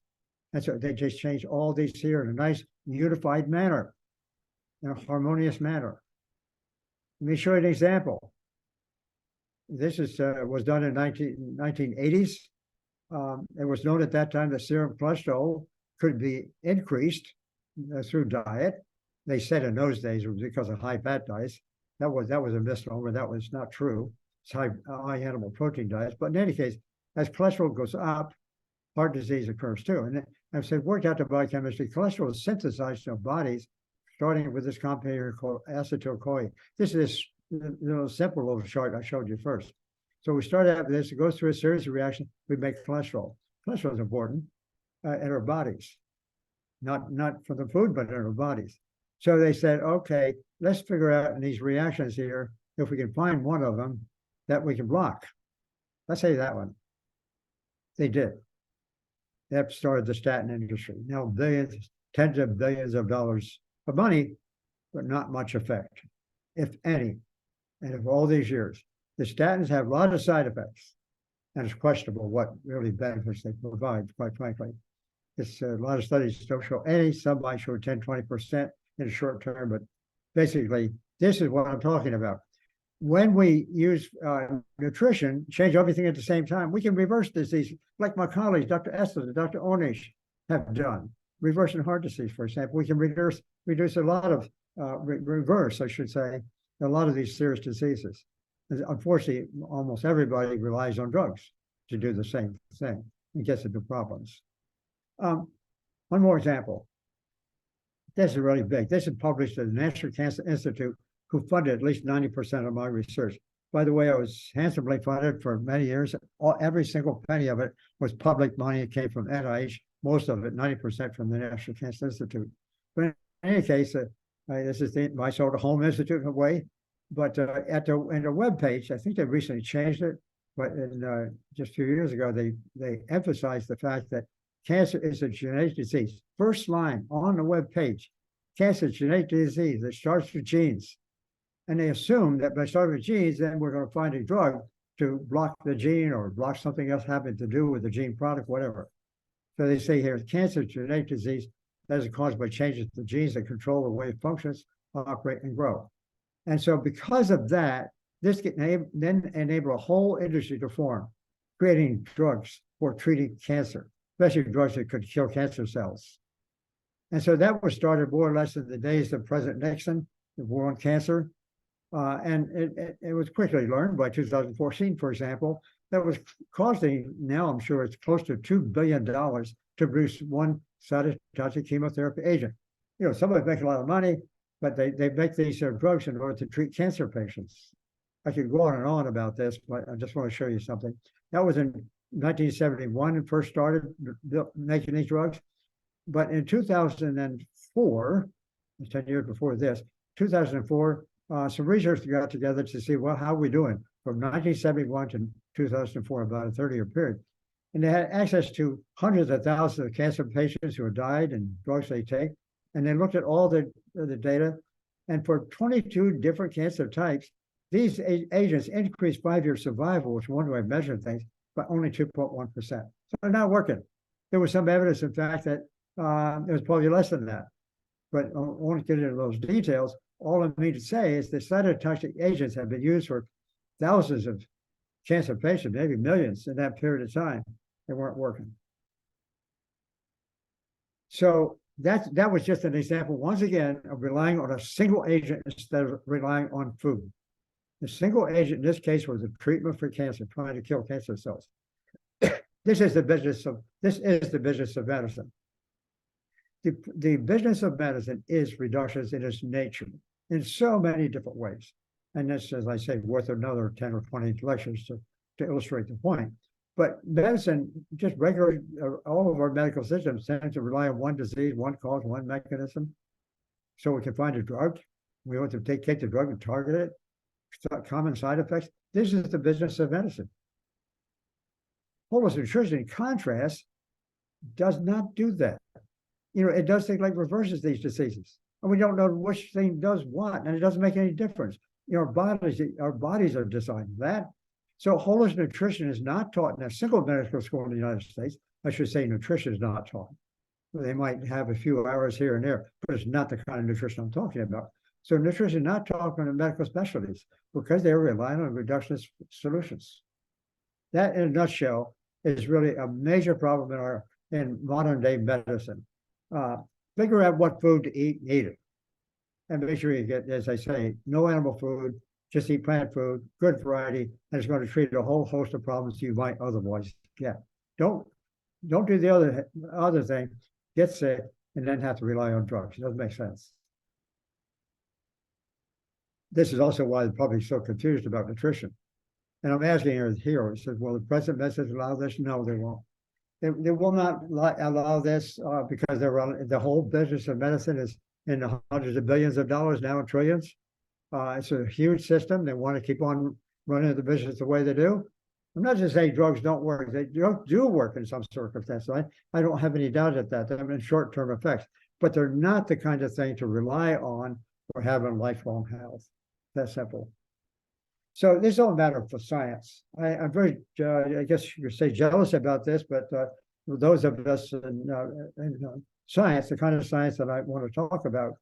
And so they just change all these here in a nice unified manner, in a harmonious manner. Let me show you an example. This was done in 1980s. It was known at that time that serum cholesterol could be increased through diet. They said in those days it was because of high fat diets. That was a misnomer. That was not true. It's high animal protein diets. But in any case, as cholesterol goes up, heart disease occurs too. And as it worked out to biochemistry, cholesterol is synthesized in our bodies, starting with this compound here called acetyl-CoA. This is this simple little chart I showed you first. So we start out with this, it goes through a series of reactions, we make cholesterol. Cholesterol is important in our bodies, not for the food, but in our bodies. So they said, okay, let's figure out in these reactions here, if we can find one of them that we can block. Let's say that one. They did. That started the statin industry. Now billions, tens of billions of dollars of money, but not much effect, if any. And of all these years, the statins have a lot of side effects, and it's questionable what really benefits they provide, quite frankly. It's a lot of studies don't show any, some might show 10, 20% in the short term, but basically, this is what I'm talking about. When we use nutrition, change everything at the same time, we can reverse disease, like my colleagues, Dr. Estes and Dr. Ornish have done. Reversing heart disease, for example, we can reduce a lot of, reverse, I should say, a lot of these serious diseases. Unfortunately, almost everybody relies on drugs to do the same thing and gets into problems. One more example. This is really big. This is published at the National Cancer Institute, who funded at least 90% of my research. By the way, I was handsomely funded for many years. Every single penny of it was public money. It came from NIH, most of it, 90% from the National Cancer Institute. But in any case, this is my sort of home institute in a way. But in the webpage, I think they recently changed it, but just a few years ago, they emphasized the fact that cancer is a genetic disease. First line on the web page, cancer is a genetic disease that starts with genes. And they assume that by starting with genes, then we're going to find a drug to block the gene or block something else having to do with the gene product, whatever. So they say here, cancer is a genetic disease that is caused by changes to the genes that control the way it functions, operate, and grow. And so because of that, this can then enable a whole industry to form, creating drugs for treating cancer, especially drugs that could kill cancer cells. And so that was started more or less in the days of President Nixon, the war on cancer. And it was quickly learned by 2014, for example, that was costing, now I'm sure it's close to $2 billion to produce one cytotoxic chemotherapy agent. You know, somebody's making a lot of money, but they make these drugs in order to treat cancer patients. I could go on and on about this, but I just want to show you something. That was in 1971 and first started making these drugs. But in 2004, 10 years before this, 2004, some researchers got together to see, well, how are we doing from 1971 to 2004, about a 30-year period. And they had access to hundreds of thousands of cancer patients who had died and drugs they take. And they looked at all the data. And for 22 different cancer types, these agents increased 5-year survival, which is one way of measuring things, by only 2.1%. So they're not working. There was some evidence, in fact, that it was probably less than that. But I won't get into those details. All I mean to say is the cytotoxic agents have been used for thousands of cancer patients, maybe millions in that period of time. They weren't working. So that was just an example, once again, of relying on a single agent instead of relying on food. The single agent in this case was a treatment for cancer, trying to kill cancer cells. This is the business of medicine. The business of medicine is reductions in its nature in so many different ways. And this, as I say, worth another 10 or 20 lectures to illustrate the point. But medicine, just regular, all of our medical systems tend to rely on one disease, one cause, one mechanism. So we can find a drug. We want to take the drug and target it. Common side effects. This is the business of medicine. Holistic nutrition, in contrast, does not do that. You know, it does things like reverses these diseases. And we don't know which thing does what, and it doesn't make any difference. You know, our bodies are designed for that. So holistic nutrition is not taught in a single medical school in the United States. I should say nutrition is not taught. They might have a few hours here and there, but it's not the kind of nutrition I'm talking about. So nutrition is not taught in the medical specialties because they're relying on reductionist solutions. That, in a nutshell, is really a major problem in modern day medicine. Figure out what food to eat and eat it. And make sure you get, as I say, no animal food, just eat plant food, good variety, and it's going to treat a whole host of problems you might otherwise get. Don't do the other thing, get sick, and then have to rely on drugs. It doesn't make sense. This is also why the public's so confused about nutrition. And I'm asking her here, it says, well, the present message allow this? No, they won't. They will not allow this because the whole business of medicine is in the hundreds of billions of dollars, now in trillions. It's a huge system. They want to keep on running the business the way they do. I'm not just saying drugs don't work. They do work in some circumstances. I don't have any doubt at that. They have short-term effects, but they're not the kind of thing to rely on for having lifelong health. That's simple. So this is all a matter for science. I'm very, I guess you could say, jealous about this, but those of us in science, the kind of science that I want to talk about,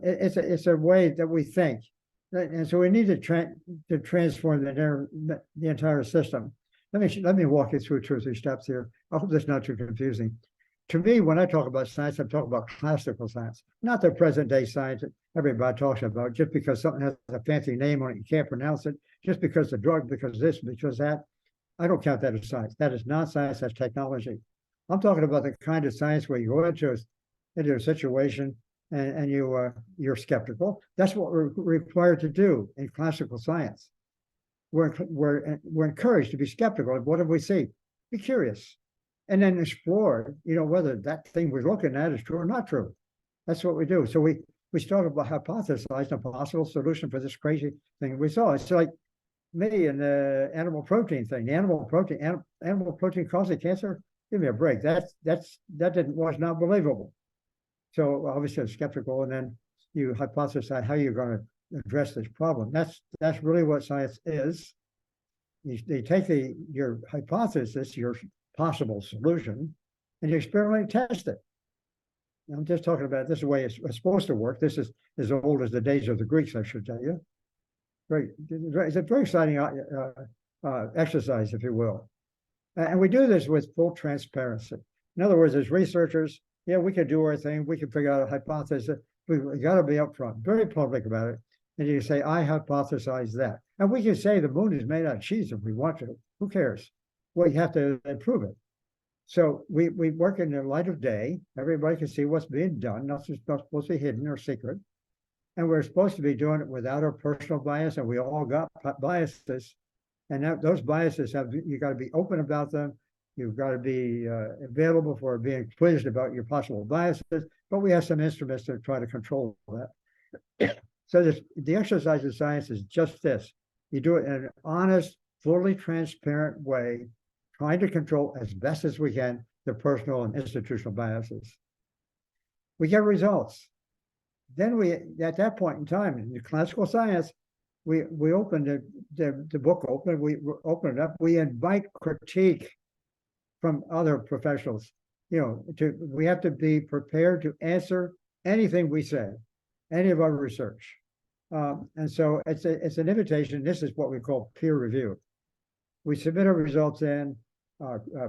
it's a way that we think, and so we need to transform the entire system. Let me walk you through 2 or 3 steps here. I hope that's not too confusing. To me, when I talk about science, I'm talking about classical science, not the present day science that everybody talks about. Just because something has a fancy name on it, you can't pronounce it. Just because the drug, because this, because that. I don't count that as science. That is not science, that's technology. I'm talking about the kind of science where you go into a situation and you're skeptical. That's what we're required to do in classical science. We're encouraged to be skeptical. What do we see? Be curious. And then explore, whether that thing we're looking at is true or not true. That's what we do. So we started by hypothesizing a possible solution for this crazy thing we saw. It's like me and the animal protein thing. The animal protein causing cancer. give me a break. That was not believable. So obviously I'm skeptical, and then you hypothesize how you're going to address this problem. That's really what science is. They take your hypothesis, your possible solution, and you experimentally test it. I'm just talking about this is the way it's supposed to work. This is as old as the days of the Greeks, I should tell you. It's a very exciting exercise, if you will. And we do this with full transparency. In other words, as researchers, yeah, we can do our thing. We can figure out a hypothesis. We got to be upfront, very public about it. And you say, I hypothesize that. And we can say the moon is made out of cheese if we want to. Who cares? Well, you have to prove it. So we work in the light of day. Everybody can see what's being done. Not supposed to be hidden or secret. And we're supposed to be doing it without our personal bias. And we all got biases. And those biases you got to be open about them. You've got to be available for being quizzed about your possible biases. But we have some instruments to try to control that. So the exercise of science is just this. You do it in an honest, fully transparent way, trying to control as best as we can the personal and institutional biases. We get results. Then at that point in time, in the classical science, we open the book open, we open it up, we invite critique from other professionals. We have to be prepared to answer anything we say, any of our research. And so it's an invitation. This is what we call peer review. We submit our results in,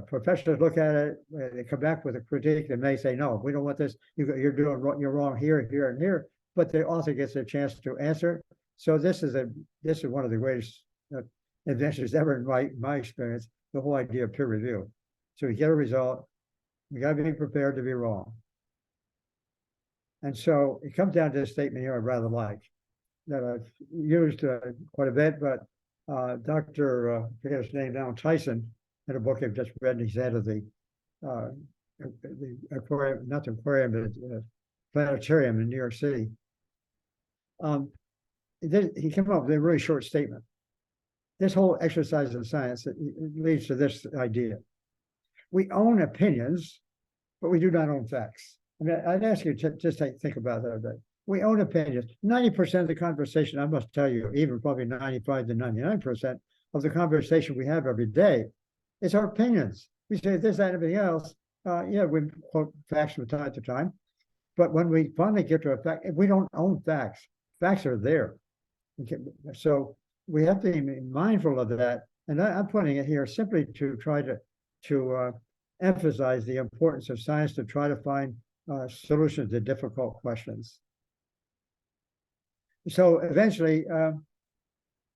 professionals look at it, they come back with a critique, they may say, no, we don't want this, you're wrong here, here, and here, but the author gets a chance to answer. So this is one of the greatest adventures ever in my experience, the whole idea of peer review. So we get a result, we got to be prepared to be wrong. And so it comes down to this statement here I rather like, that I've used quite a bit, but Dr. forget his name now, Tyson, had a book I've just read, and he's head of the aquarium, not the aquarium, but planetarium in New York City. He came up with a really short statement. This whole exercise of science leads to this idea. We own opinions, but we do not own facts. I mean, I'd ask you to just think about that a bit. We own opinions. 90% of the conversation, I must tell you, even probably 95 to 99% of the conversation we have every day is our opinions. We say this, that, and everything else. Yeah, we quote facts from time to time. But when we finally get to a fact, we don't own facts. Facts are there. Okay. So we have to be mindful of that. And I'm putting it here simply to try to emphasize the importance of science to try to find solutions to difficult questions. So eventually,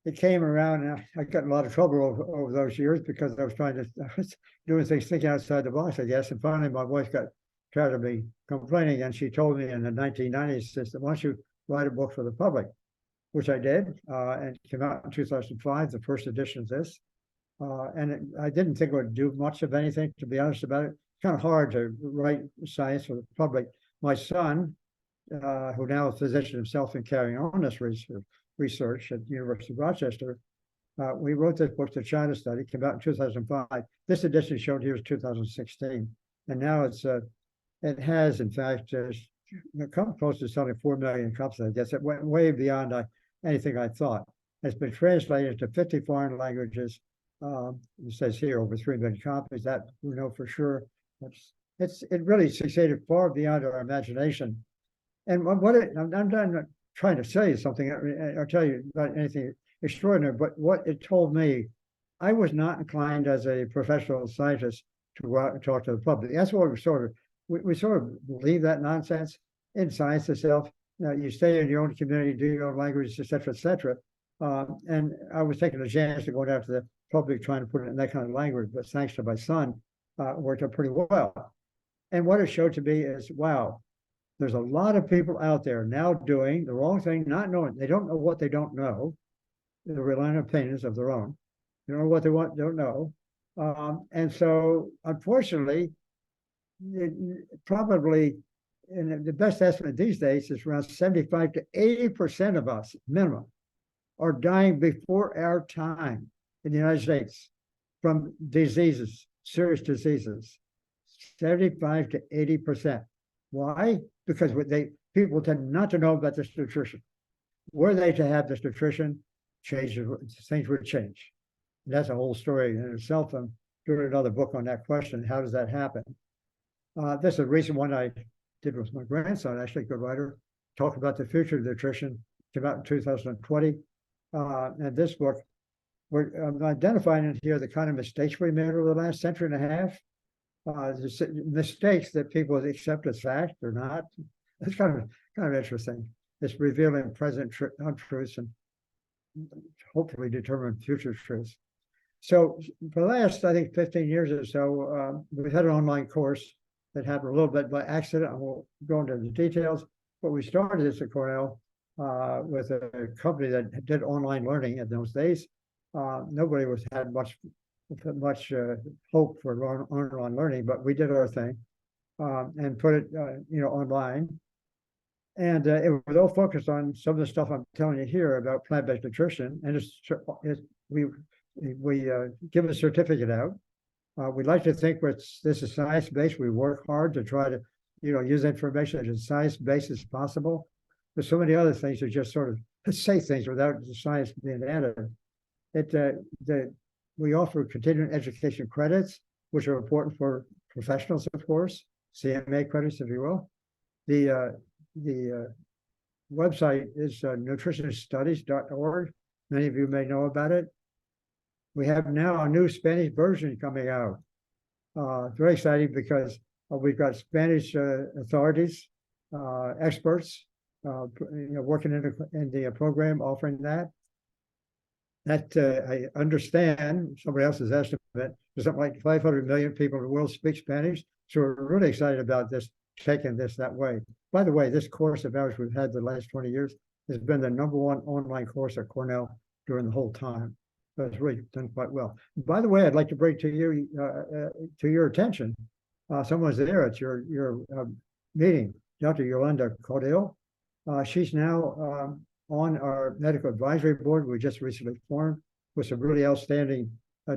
it came around, and I got in a lot of trouble over those years because I was doing things, thinking outside the box, I guess. And finally, my wife got tired of me complaining, and she told me in the 1990s, says, why don't you write a book for the public? Which I did, and it came out in 2005, the first edition of this. And I didn't think it would do much of anything, to be honest about it. It's kind of hard to write science for the public. My son, who now is a physician himself and carrying on this research at the University of Rochester, we wrote this book, The China Study, came out in 2005. This edition shown here is 2016. And now it has, in fact, come close to selling 4 million copies. I guess it went way beyond anything I thought. It's been translated to 50 foreign languages. It says here over 3 million copies. That we know for sure. It really succeeded far beyond our imagination. And I'm not trying to tell you something or tell you about anything extraordinary, but what it told me, I was not inclined as a professional scientist to go out and talk to the public. That's what we sort of believe that nonsense in science itself. You stay in your own community, do your own language, et cetera, et cetera. And I was taking a chance to go out to the public trying to put it in that kind of language, but thanks to my son, worked out pretty well. And what it showed to me is, wow, there's a lot of people out there now doing the wrong thing, not knowing. They don't know what they don't know. They're relying on opinions of their own. They don't know what they don't know. And so, unfortunately, probably, and the best estimate these days is around 75 to 80% of us, minimum, are dying before our time in the United States from diseases, serious diseases. 75 to 80%. Why? Because people tend not to know about this nutrition. Were they to have this nutrition, things would change. And that's a whole story in itself. I'm doing another book on that question. How does that happen? This is a recent one I did with my grandson, actually, good writer, talk about the future of nutrition. Came out in 2020. And this book, we're identifying in here the kind of mistakes we made over the last century and a half. The mistakes that people accept as fact or not. It's kind of interesting. It's revealing present untruths and hopefully determine future truths. So for the last, I think, 15 years or so, we've had an online course that happened a little bit by accident. I won't go into the details, but we started this at Cornell with a company that did online learning in those days. Nobody had much hope for online learning, but we did our thing and put it online. And it was all focused on some of the stuff I'm telling you here about plant-based nutrition. And we give a certificate out. We like to think this is science-based. We work hard to try to use information as science-based as possible. There's so many other things that just sort of say things without the science being added. We offer continuing education credits, which are important for professionals, of course, CMA credits, if you will. The website is nutritioniststudies.org. Many of you may know about it. We have now a new Spanish version coming out. Very exciting because we've got Spanish authorities, experts, working in the program, offering that. I understand somebody else's estimate. There's something like 500 million people in the world speak Spanish. So we're really excited about this, taking this that way. By the way, this course of ours we've had the last 20 years has been the #1 online course at Cornell during the whole time. So it's really done quite well. By the way, I'd like to bring to your attention, someone's there at your meeting, Dr. Yolanda Caudill. She's now on our medical advisory board. We just recently formed with some really outstanding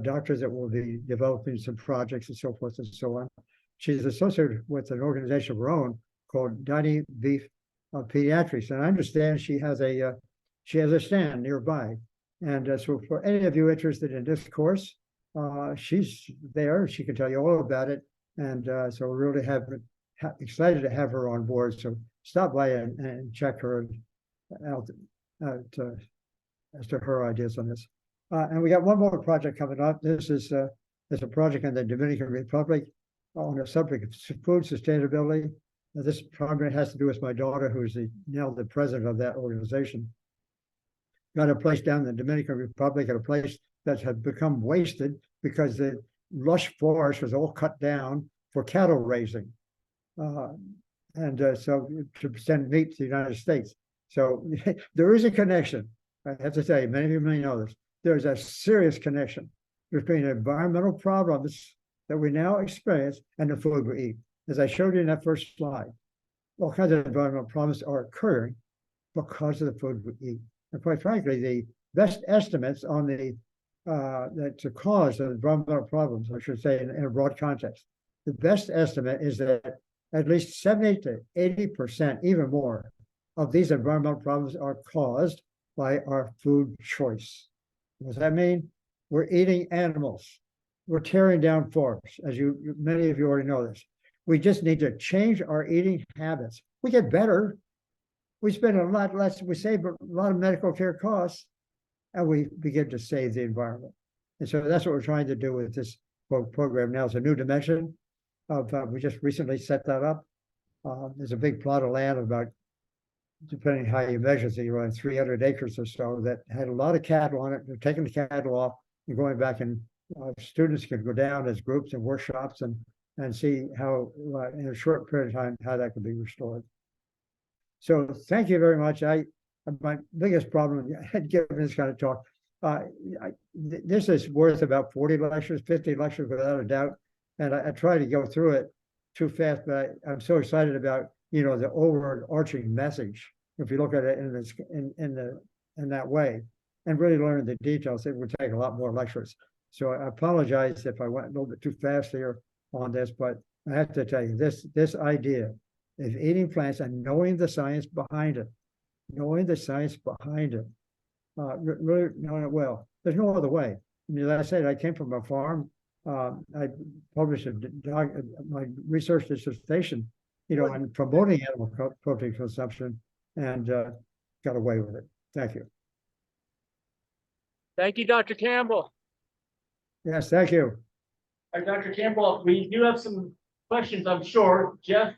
doctors that will be developing some projects and so forth and so on. She's associated with an organization of her own called Dining Beef Pediatrics, and I understand she has a stand nearby. And so for any of you interested in this course, she's there. She can tell you all about it. And so we're really excited to have her on board. So stop by and check her out as to her ideas on this. And we got one more project coming up. This is a project in the Dominican Republic on the subject of food sustainability. Now, this project has to do with my daughter, who's now the president of that organization. Got a place down in the Dominican Republic, at a place that had become wasted because the lush forest was all cut down for cattle raising. So to send meat to the United States. So there is a connection. I have to tell you, many of you may know this. There's a serious connection between environmental problems that we now experience and the food we eat. As I showed you in that first slide, all kinds of environmental problems are occurring because of the food we eat. And quite frankly, the best estimates on that's the cause of environmental problems, I should say, in a broad context. The best estimate is that at least 70 to 80%, even more, of these environmental problems are caused by our food choice. What does that mean? We're eating animals. We're tearing down forests, as many of you already know this. We just need to change our eating habits. We get better. We spend a lot less, we save a lot of medical care costs, and we begin to save the environment. And so that's what we're trying to do with this program now. It's a new dimension of, we just recently set that up. There's a big plot of land about, depending how you measure it, around 300 acres or so that had a lot of cattle on it. They're taking the cattle off and going back, and students can go down as groups and workshops and see how, in a short period of time, how that can be restored. So thank you very much. My biggest problem giving this kind of talk, this is worth about 40 lectures, 50 lectures without a doubt. And I try to go through it too fast, but I'm so excited about, the overarching message. If you look at it in that way and really learn the details, it would take a lot more lectures. So I apologize if I went a little bit too fast here on this, but I have to tell you, this idea of eating plants and knowing the science behind it, really knowing it well. There's no other way. I mean, as I said, I came from a farm. I published my research dissertation, on promoting animal protein consumption, and got away with it. Thank you. Thank you, Dr. Campbell. Yes, thank you. All right, Dr. Campbell, we do have some questions, I'm sure. Jeff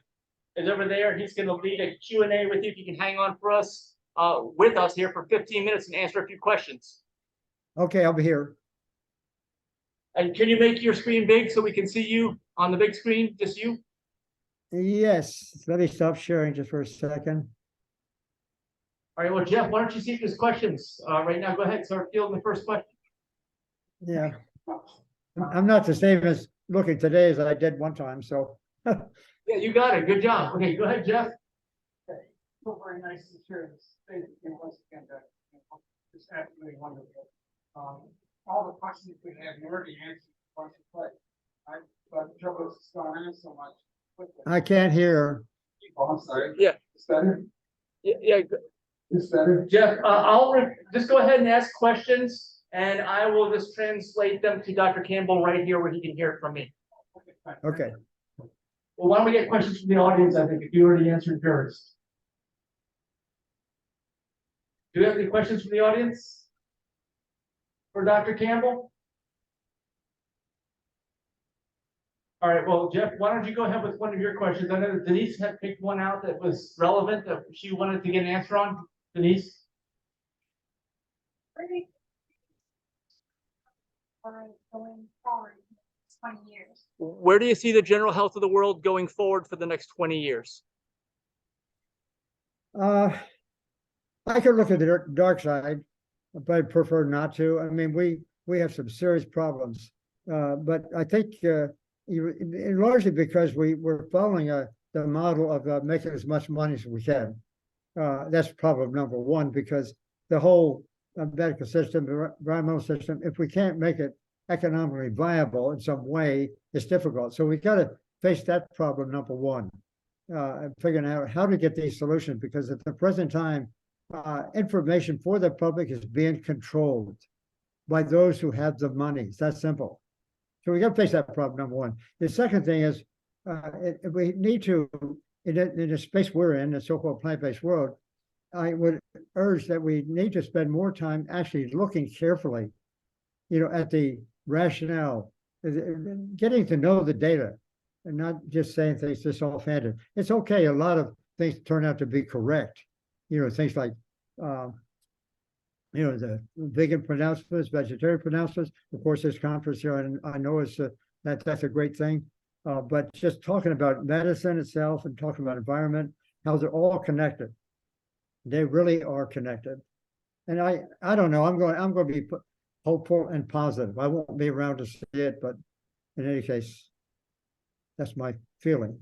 is over there. He's going to lead a Q&A with you. If you can hang on for us, with us here for 15 minutes and answer a few questions. Okay, I'll be here. And can you make your screen big so we can see you on the big screen, just you? Yes, let me stop sharing just for a second. All right, well, Jeff, why don't you see these questions right now? Go ahead, start fielding the first question. Yeah, I'm not the same as looking today as I did one time, so. Yeah, you got it. Good job. Okay, go ahead, Jeff. So very nice to share this space once again. It's absolutely wonderful. All the questions we have, you already answered a bunch of questions. But the trouble is, it's gone on so much. I can't hear. Oh, I'm sorry. Yeah. It's better. Yeah. It's better. Jeff, just go ahead and ask questions, and I will just translate them to Dr. Campbell right here where he can hear it from me. Okay. Well, why don't we get questions from the audience? I think if you already answered yours. Do you have any questions from the audience for Dr. Campbell? All right, well, Jeff, why don't you go ahead with one of your questions? I know that Denise had picked one out that was relevant that she wanted to get an answer on. Denise? Going forward 20 years. Where do you see the general health of the world going forward for the next 20 years? I could look at the dark side, but I prefer not to. I mean, we have some serious problems, but I think largely because we're following the model of making as much money as we can. That's problem number one, because the whole medical system, environmental system, if we can't make it economically viable in some way, it's difficult. So we got to face that problem number one, and figuring out how to get these solutions, because at the present time, information for the public is being controlled by those who have the money. It's that simple. So we got to face that problem number one. The second thing is we need to, in the space we're in, the so-called plant-based world, I would urge that we need to spend more time actually looking carefully, at the rationale, getting to know the data, and not just saying things just offhanded. It's okay. A lot of things turn out to be correct. Things like, the vegan pronouncements, vegetarian pronouncements. Of course, this conference here, and I know that's a great thing. But just talking about medicine itself and talking about environment, how they're all connected. They really are connected. And I don't know. I'm going to be hopeful and positive. I won't be around to see it, but in any case, that's my feeling.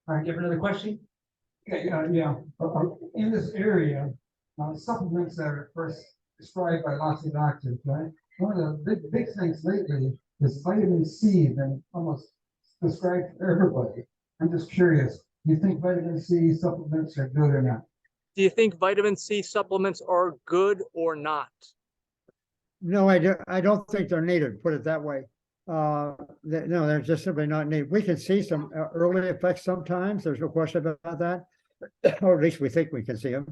All right, give another question. Okay, yeah. In this area, supplements are first prescribed by lots of doctors, right? One of the big things lately is vitamin C, been almost prescribed for everybody. I'm just curious, do you think vitamin C supplements are good or not? Do you think vitamin C supplements are good or not? No, I don't think they're needed, put it that way. No, they're just simply not needed. We can see some early effects sometimes. There's no question about that, or at least we think we can see them.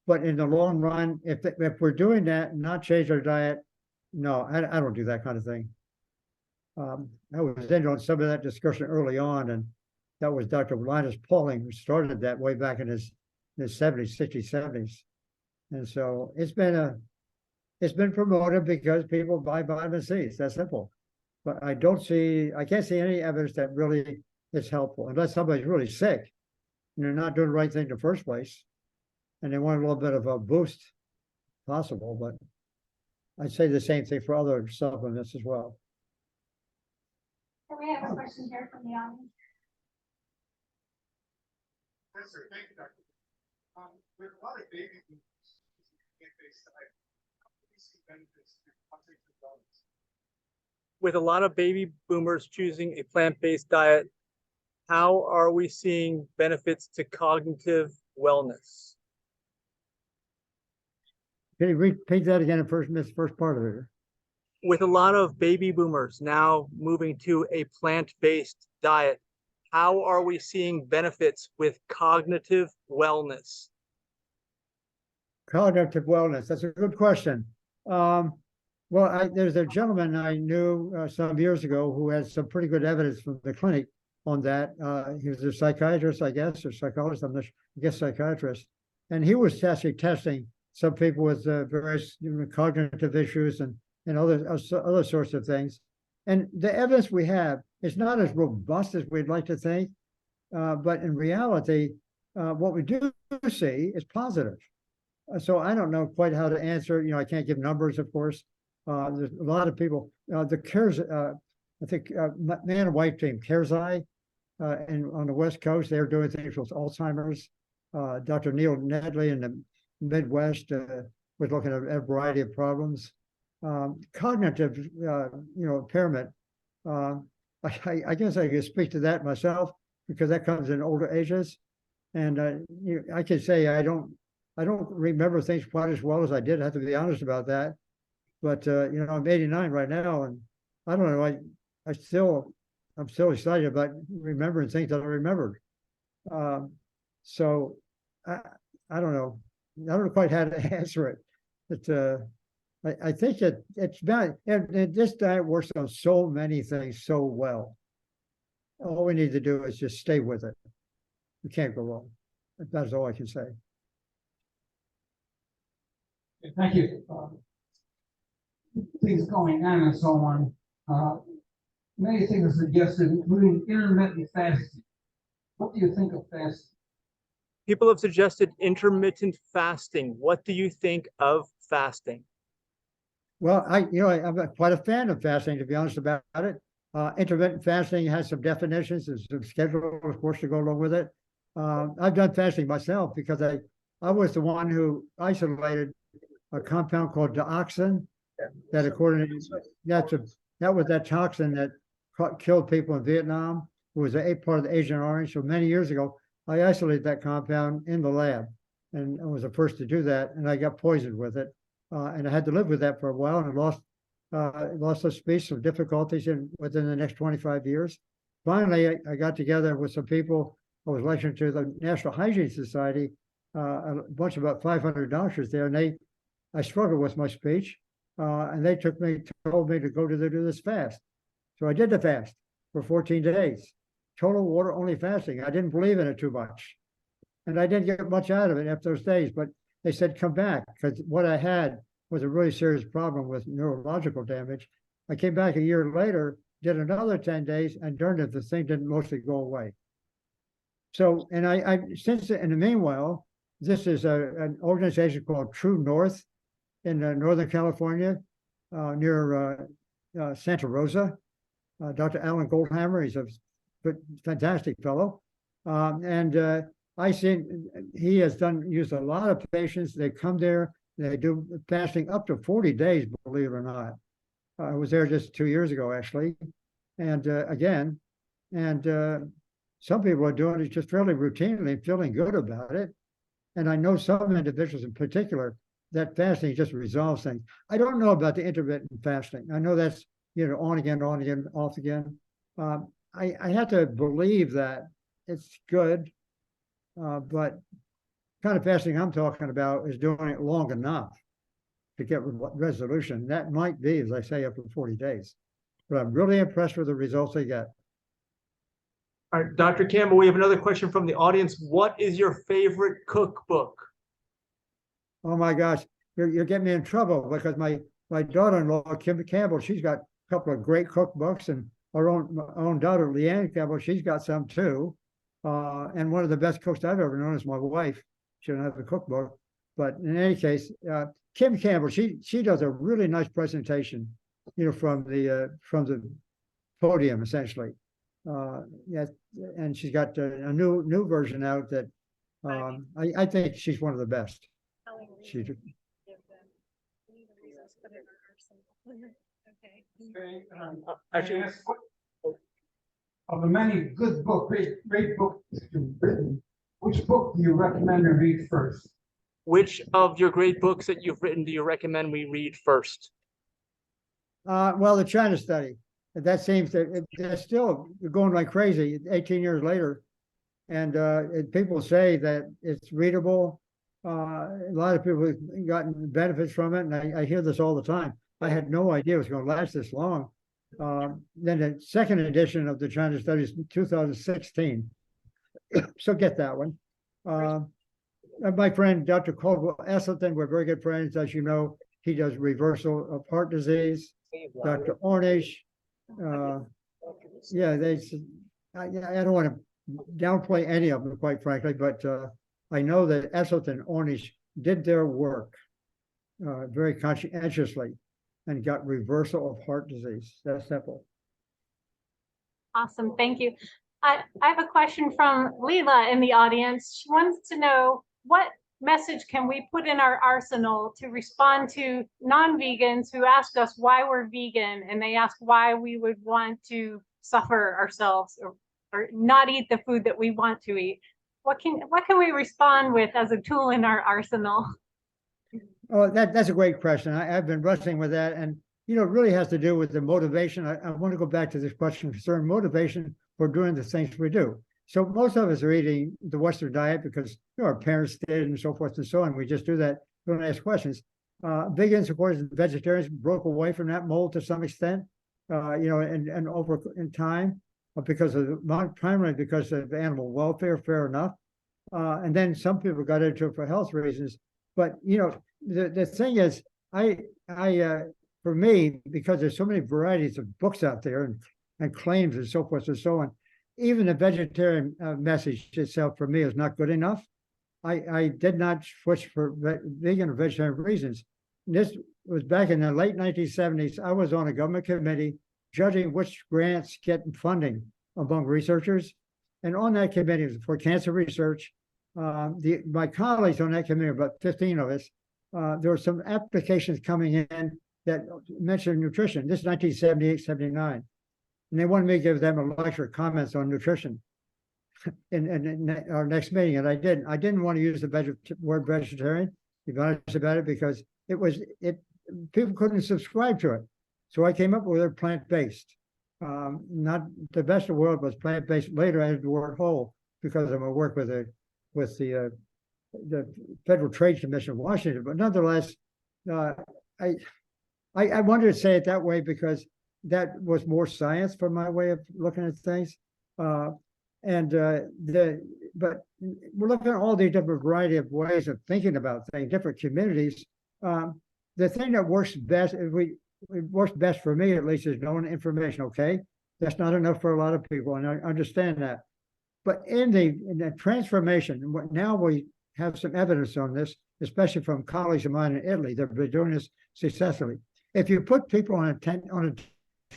But in the long run, if we're doing that and not change our diet, no, I don't do that kind of thing. I was in on some of that discussion early on, and that was Dr. Linus Pauling who started that way back in his 70s, 60s, 70s. And so it's been promoted because people buy vitamin C. It's that simple. But I can't see any evidence that really is helpful unless somebody's really sick and they're not doing the right thing in the first place, and they want a little bit of a boost, possible. But I'd say the same thing for other supplements as well. Can we have a question here from the audience? Yes, sir. Thank you, Doctor. With a lot of baby boomers using plant-based diet, how do you see benefits to uptake of wellness? With a lot of baby boomers choosing a plant-based diet, how are we seeing benefits to cognitive wellness? Can you repeat that again? Missed the first part of it. With a lot of baby boomers now moving to a plant-based diet, how are we seeing benefits with cognitive wellness? Cognitive wellness. That's a good question. There's a gentleman I knew some years ago who had some pretty good evidence from the clinic on that. He was a psychiatrist, I guess, or psychologist. I'm not sure, I guess psychiatrist. And he was actually testing some people with various cognitive issues and other sorts of things. And the evidence we have is not as robust as we'd like to think. But in reality, what we do see is positive. So I don't know quite how to answer. I can't give numbers, of course. There's a lot of people. The CARES, I think, man and wife team, CARES and on the West Coast, they're doing things with Alzheimer's. Dr. Neil Nedley in the Midwest was looking at a variety of problems. Cognitive, impairment. I guess I could speak to that myself because that comes in older ages, and I could say I don't remember things quite as well as I did. I have to be honest about that. But I'm 89 right now, and I don't know. I'm still excited about remembering things that I remembered. So I don't know. I don't know quite how to answer it. But I think it's bad. And this diet works on so many things so well. All we need to do is just stay with it. We can't go wrong. That's all I can say. Thank you. Things going on and so on. Many things are suggested, including intermittent fasting. What do you think of fasting? People have suggested intermittent fasting. What do you think of fasting? Well, I'm quite a fan of fasting, to be honest about it. Intermittent fasting has some definitions. There's some schedule, of course, to go along with it. I've done fasting myself because I was the one who isolated a compound called dioxin that, according to that was that toxin that killed people in Vietnam. It was a part of the Agent Orange. So many years ago, I isolated that compound in the lab, and I was the first to do that. And I got poisoned with it, and I had to live with that for a while, and lost a speech of difficulties within the next 25 years. Finally, I got together with some people. I was lecturing to the National Hygiene Society, a bunch of about 500 doctors there, and I struggled with my speech, and they told me to go do this fast. So I did the fast for 14 days, total water only fasting. I didn't believe in it too much, and I didn't get much out of it after those days. But they said come back because what I had was a really serious problem with neurological damage. I came back a year later, did another 10 days, and darned it, the thing didn't mostly go away. So, and since in the meanwhile, this is an organization called True North in Northern California, near Santa Rosa. Dr. Alan Goldhammer, he's a fantastic fellow. And I seen he has used a lot of patients. They come there, they do fasting up to 40 days, believe it or not. I was there just 2 years ago, actually. And some people are doing it just fairly routinely, feeling good about it. And I know some individuals in particular that fasting just resolves things. I don't know about the intermittent fasting. I know that's, on again, off again. I have to believe that it's good, but kind of fasting I'm talking about is doing it long enough to get resolution. That might be, as I say, up to 40 days. But I'm really impressed with the results they get. All right, Dr. Campbell, we have another question from the audience. What is your favorite cookbook? Oh my gosh, you're getting me in trouble because my daughter-in-law, Kim Campbell, she's got a couple of great cookbooks, and our own daughter, Leanne Campbell, she's got some too. And one of the best cooks I've ever known is my wife. She doesn't have a cookbook, but in any case, Kim Campbell, she does a really nice presentation, from the podium essentially. Yeah, and she's got a new version out that I think she's one of the best. Okay. Okay, Actually, of the many good book, great books you've written, which book do you recommend to read first? which of your great books that you've written do you recommend we read first? Well, the China study, that seems that they're still going like crazy 18 years later. And people say that it's readable. A lot of people have gotten benefits from it. And I hear this all the time. I had no idea it was going to last this long. Then the second edition of the China study is 2016. So get that one. And my friend, Dr. Colin, we're very good friends, as you know. He does reversal of heart disease. Dr. Ornish, yeah, I don't want to downplay any of them, quite frankly, but I know that Esselstyn and Ornish did their work very conscientiously and got reversal of heart disease. That's simple. Awesome, thank you. I have a question from Leela in the audience. She wants to know, what message can we put in our arsenal to respond to non-vegans who ask us why we're vegan, and they ask why we would want to suffer ourselves or not eat the food that we want to eat? What can we respond with as a tool in our arsenal? Oh, that's a great question. I've been wrestling with that, and it really has to do with the motivation. I want to go back to this question concerning motivation for doing the things we do. So most of us are eating the Western diet because our parents did and so forth and so on. We just do that, don't ask questions. Vegans, of course, vegetarians broke away from that mold to some extent, and over in time primarily because of animal welfare, fair enough. And then some people got into it for health reasons. But the thing is, for me, because there's so many varieties of books out there and claims and so forth and so on, even the vegetarian message itself for me is not good enough. I did not switch for vegan or vegetarian reasons. This was back in the late 1970s. I was on a government committee judging which grants get funding among researchers. And on that committee was for cancer research. My colleagues on that committee, about 15 of us, there were some applications coming in that mentioned nutrition. This is 1978, 79. And they wanted me to give them a lecture, comments on nutrition in our next meeting. And I didn't. I didn't want to use the word vegetarian, to be honest about it, because people couldn't subscribe to it. So I came up with a plant-based. Not the best of the world was plant-based. Later I added the word whole because of my work with the Federal Trade Commission of Washington. But nonetheless, I wanted to say it that way because that was more science for my way of looking at things. But we're looking at all these different variety of ways of thinking about things, different communities. The thing that works best, it works best for me at least, is knowing information. Okay, that's not enough for a lot of people, and I understand that. But in the transformation, now we have some evidence on this, especially from colleagues of mine in Italy. They've been doing this successfully. If you put people on a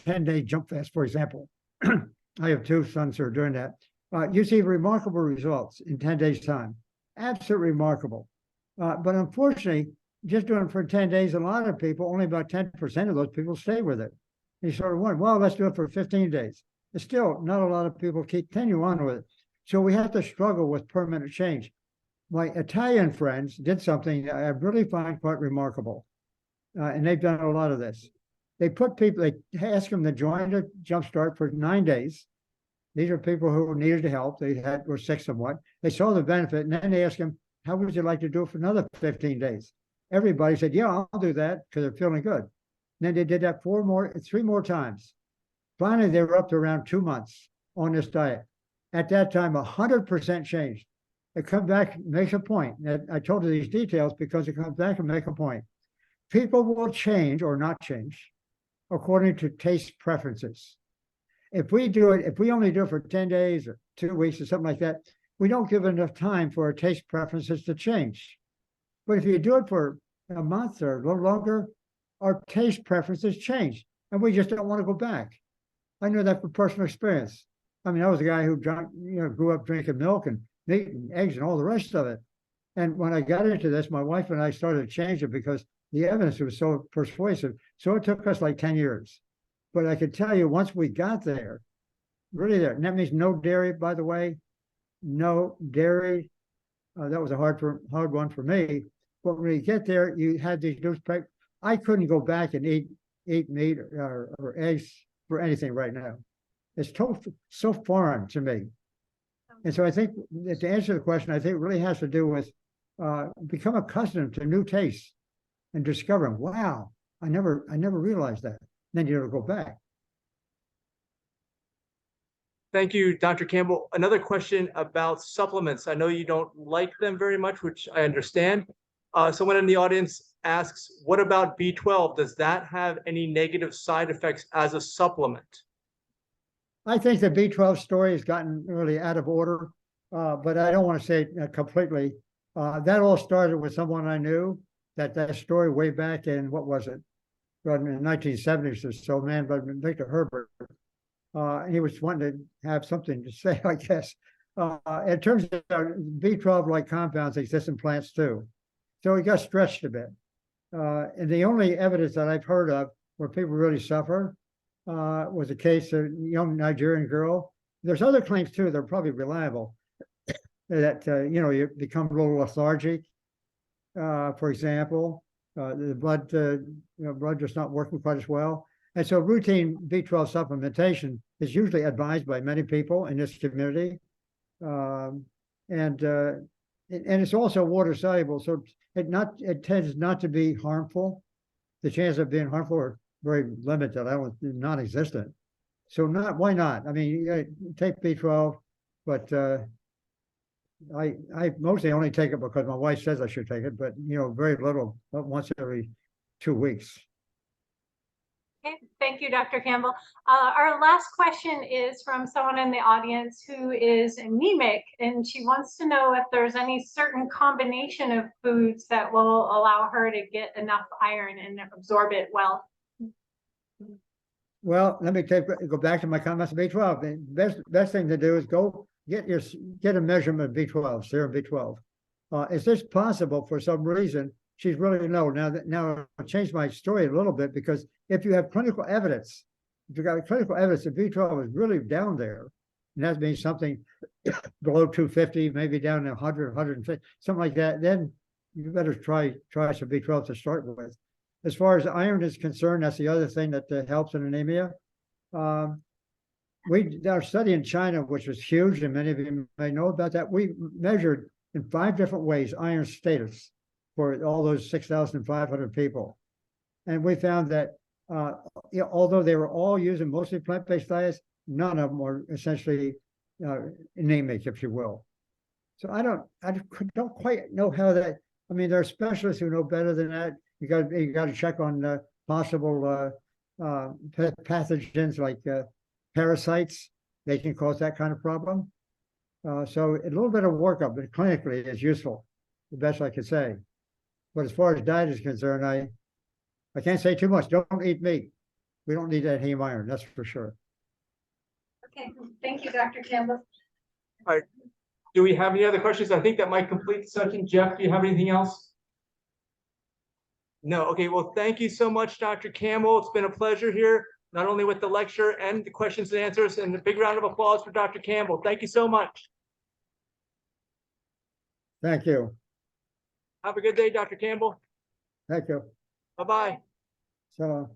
10-day jump fast, for example, I have two sons who are doing that. You see remarkable results in 10 days' time. Absolutely remarkable. But unfortunately, just doing it for 10 days, a lot of people, only about 10% of those people stay with it. And you sort of wonder, well, let's do it for 15 days. It's still not a lot of people continue on with it. So we have to struggle with permanent change. My Italian friends did something I really find quite remarkable. And they've done a lot of this. They ask them to join the Jumpstart for 9 days. These are people who needed help. Were sick somewhat. They saw the benefit, and then they asked them, how would you like to do it for another 15 days? Everybody said, yeah, I'll do that because they're feeling good. And then they did that 3 more times. Finally, they were up to around 2 months on this diet. At that time, 100% changed. It comes back, makes a point. I told you these details because it comes back and makes a point. People will change or not change according to taste preferences. If we only do it for 10 days or 2 weeks or something like that, we don't give enough time for our taste preferences to change. But if you do it for a month or a little longer, our taste preferences change, and we just don't want to go back. I know that from personal experience. I mean, I was a guy who grew up drinking milk and meat and eggs and all the rest of it. And when I got into this, my wife and I started to change it because the evidence was so persuasive. So it took us like 10 years. But I could tell you, once we got there, really there, and that means no dairy, by the way, no dairy. That was a hard one for me. But when you get there, you had these newspapers. I couldn't go back and eat meat or eggs for anything right now. It's so foreign to me. And so I think to answer the question, I think it really has to do with become accustomed to new tastes and discovering, wow, I never realized that. Then you never go back. Thank you, Dr. Campbell. Another question about supplements. I know you don't like them very much, which I understand. Someone in the audience asks, what about B12? Does that have any negative side effects as a supplement? I think the B12 story has gotten really out of order, but I don't want to say it completely. That all started with someone I knew, that story way back in, what was it? In the 1970s or so, man, but Victor Herbert. He was wanting to have something to say, I guess. In terms of B12-like compounds exist in plants too. So he got stretched a bit. And the only evidence that I've heard of where people really suffer was a case of a young Nigerian girl. There's other claims too, they're probably reliable, that, you become a little lethargic, for example. The blood just not working quite as well. And so routine B12 supplementation is usually advised by many people in this community. And it's also water soluble, so it tends not to be harmful. The chance of being harmful are very limited, non-existent. So why not? I mean, you take B12, but I mostly only take it because my wife says I should take it, but very little, but once every 2 weeks. Okay, thank you, Dr. Campbell. Our last question is from someone in the audience who is anemic, and she wants to know if there's any certain combination of foods that will allow her to get enough iron and absorb it well. Well, let me go back to my comments of B12. The best thing to do is go get a measurement of B12, serum B12. Is this possible for some reason? She's really low. Now I'll change my story a little bit, because if you have clinical evidence, if you've got clinical evidence that B12 is really down there, and that means something below 250, maybe down to 100, 150, something like that, then you better try some B12 to start with. As far as iron is concerned, that's the other thing that helps in anemia. Our study in China, which was huge, and many of you may know about that, we measured in 5 different ways iron status for all those 6,500 people. And we found that although they were all using mostly plant-based diets, none of them were essentially anemic, if you will. So I don't quite know how that. I mean, there are specialists who know better than that. You got to check on possible pathogens like parasites. They can cause that kind of problem. So a little bit of workup, but clinically is useful, the best I could say. But as far as diet is concerned, I can't say too much. Don't eat meat. We don't need that heme iron, that's for sure. Okay, thank you, Dr. Campbell. All right. Do we have any other questions? I think that might complete the session. Jeff, do you have anything else? No. Okay. Well, thank you so much, Dr. Campbell. It's been a pleasure here, not only with the lecture and the questions and answers, and a big round of applause for Dr. Campbell. Thank you so much. Thank you. Have a good day, Dr. Campbell. Thank you. Bye-bye. So.